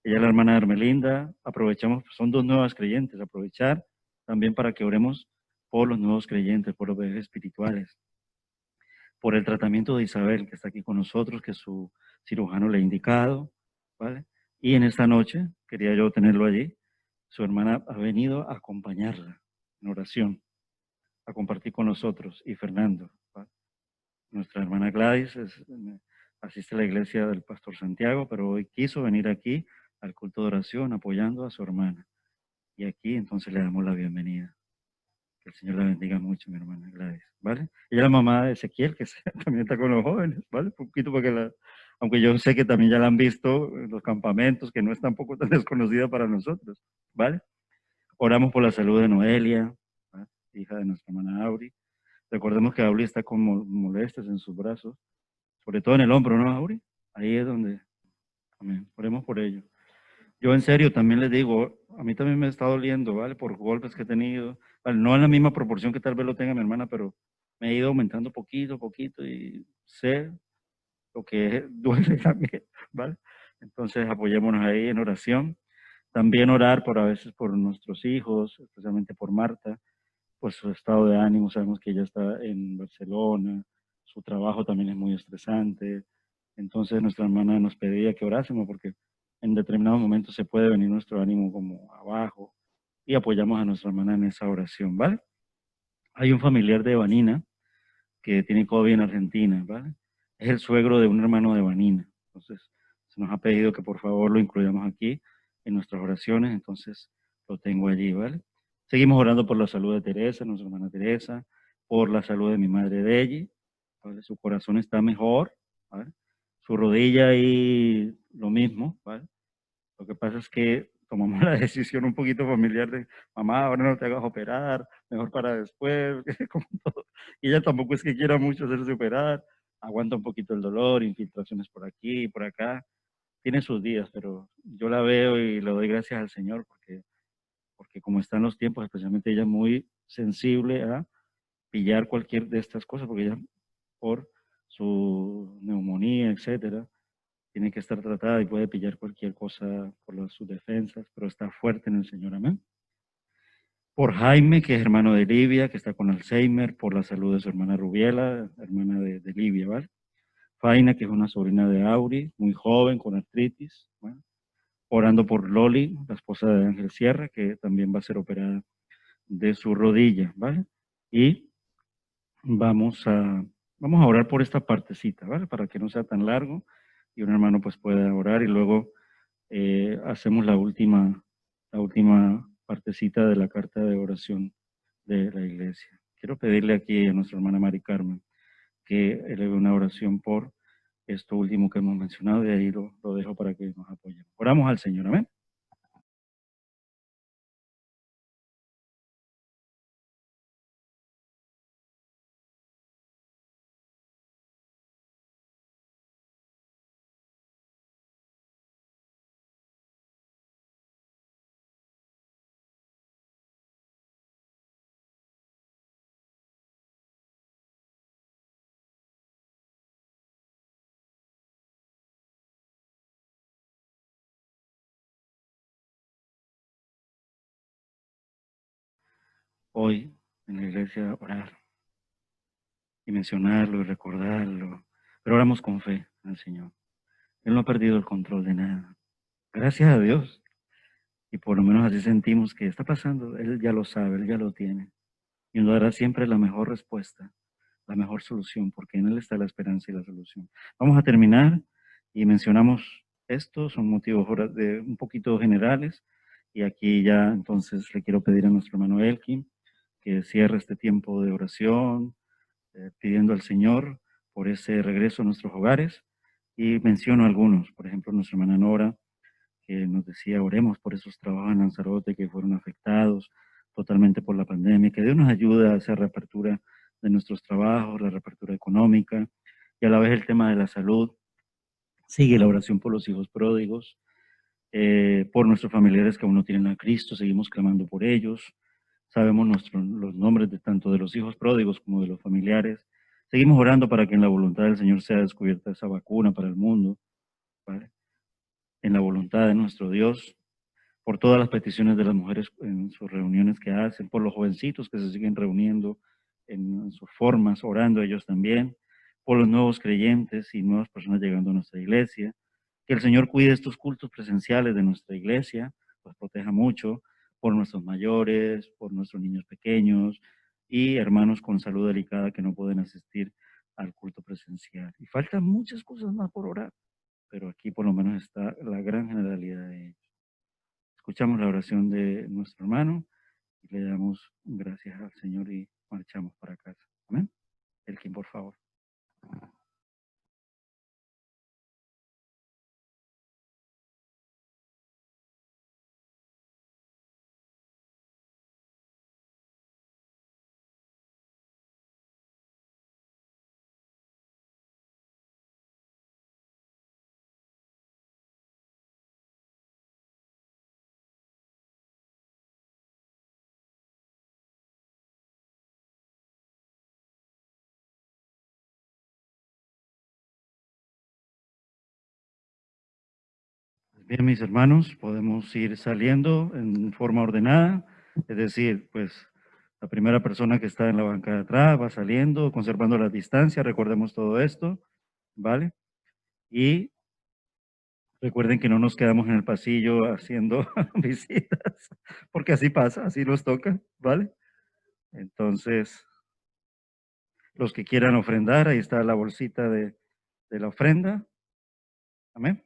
Speaker 9: Ella es la hermana de Hermelinda. Aprovechamos, son 2 nuevas creyentes, aprovechar también para que oremos por los nuevos creyentes, por los bebés espirituales, por el tratamiento de Isabel, que está aquí con nosotros, que su cirujano le ha indicado, ¿vale? Y en esta noche, quería yo tenerlo allí, su hermana ha venido a acompañarla en oración, a compartir con nosotros, y Fernando, ¿vale? Nuestra hermana Gladys asiste a la iglesia del Pastor Santiago, pero hoy quiso venir aquí al culto de oración apoyando a su hermana. Y aquí entonces le damos la bienvenida. Que el Señor la bendiga mucho, mi hermana Gladys, ¿vale? Ella es la mamá de Ezequiel, que también está con los jóvenes, ¿vale? Un poquito porque aunque yo sé que también ya la han visto en los campamentos, que no es tampoco tan desconocida para nosotros, ¿vale? Oramos por la salud de Noelia, ¿vale? Hija de nuestra hermana Auri. Recordemos que Auri está con molestias en sus brazos, sobre todo en el hombro, ¿no, Auri? Ahí es donde, amén, oremos por ello. Yo en serio también les digo, a mí también me está doliendo, ¿vale? Por golpes que he tenido, ¿vale? No en la misma proporción que tal vez lo tenga mi hermana, pero me he ido aumentando poquito a poquito y sé lo que duele también, ¿vale? Entonces apoyémonos ahí en oración. También orar por a veces por nuestros hijos, especialmente por Marta, por su estado de ánimo. Sabemos que ella está en Barcelona, su trabajo también es muy estresante. Entonces nuestra hermana nos pedía que orásemos porque en determinados momentos se puede venir nuestro ánimo como abajo y apoyamos a nuestra hermana en esa oración, ¿vale? Hay un familiar de Vanina que tiene COVID en Argentina, ¿vale? Es el suegro de un hermano de Vanina. Entonces se nos ha pedido que por favor lo incluyamos aquí en nuestras oraciones, entonces lo tengo allí, ¿vale? Seguimos orando por la salud de Teresa, nuestra hermana Teresa, por la salud de mi madre Deji, ¿vale? Su corazón está mejor, ¿vale? Su rodilla y lo mismo, ¿vale? Lo que pasa es que tomamos la decisión un poquito familiar de, mamá, ahora no te hagas operar, mejor para después, como todo. Y ella tampoco es que quiera mucho hacerse operar, aguanta un poquito el dolor, infiltraciones por aquí y por acá. Tiene sus días, pero yo la veo y le doy gracias al Señor porque como están los tiempos, especialmente ella es muy sensible a pillar cualquier de estas cosas, porque ella por su neumonía, etcétera, tiene que estar tratada y puede pillar cualquier cosa por sus defensas, pero está fuerte en el Señor, amén. Por Jaime, que es hermano de Livia, que está con Alzheimer, por la salud de su hermana Rubiela, hermana de Livia, ¿vale? Faina, que es una sobrina de Auri, muy joven, con artritis, ¿vale? Orando por Loli, la esposa de Ángel Sierra, que también va a ser operada de su rodilla, ¿vale? Y vamos a orar por esta partecita, ¿vale? Para que no sea tan largo y un hermano pues pueda orar y luego hacemos la última partecita de la carta de oración de la iglesia. Quiero pedirle aquí a nuestra hermana Mari Carmen que eleve una oración por esto último que hemos mencionado y ahí lo dejo para que nos apoyen. Oramos al Señor, amén. Hoy en la iglesia orar y mencionarlo y recordarlo, pero oramos con fe al Señor. Él no ha perdido el control de nada. Gracias a Dios. Y por lo menos así sentimos que está pasando. Él ya lo sabe, Él ya lo tiene. Y nos dará siempre la mejor respuesta, la mejor solución, porque en Él está la esperanza y la solución. Vamos a terminar y mencionamos esto, son motivos de un poquito generales. Y aquí ya entonces le quiero pedir a nuestro hermano Elkin que cierre este tiempo de oración, pidiendo al Señor por ese regreso a nuestros hogares. Y menciono algunos, por ejemplo, nuestra hermana Nora, que nos decía, oremos por esos trabajos en Lanzarote que fueron afectados totalmente por la pandemia, que Dios nos ayude a esa reapertura de nuestros trabajos, la reapertura económica, y a la vez el tema de la salud. Sigue la oración por los hijos pródigos, por nuestros familiares que aún no tienen a Cristo, seguimos clamando por ellos. Sabemos los nombres de tanto de los hijos pródigos como de los familiares. Seguimos orando para que en la voluntad del Señor sea descubierta esa vacuna para el mundo, ¿vale? En la voluntad de nuestro Dios, por todas las peticiones de las mujeres en sus reuniones que hacen, por los jovencitos que se siguen reuniendo en sus formas, orando ellos también, por los nuevos creyentes y nuevas personas llegando a nuestra iglesia. Que el Señor cuide estos cultos presenciales de nuestra iglesia, los proteja mucho, por nuestros mayores, por nuestros niños pequeños y hermanos con salud delicada que no pueden asistir al culto presencial. Y faltan muchas cosas más por orar, pero aquí por lo menos está la gran generalidad de ellos. Escuchamos la oración de nuestro hermano y le damos gracias al Señor y marchamos para casa. Amén. Elkin, por favor. Bien, mis hermanos, podemos ir saliendo en forma ordenada, es decir, pues la primera persona que está en la banca de atrás va saliendo, conservando la distancia, recordemos todo esto, ¿vale? Y recuerden que no nos quedamos en el pasillo haciendo visitas, porque así pasa, así nos toca, ¿vale? Entonces, los que quieran ofrendar, ahí está la bolsita de la ofrenda. Amén.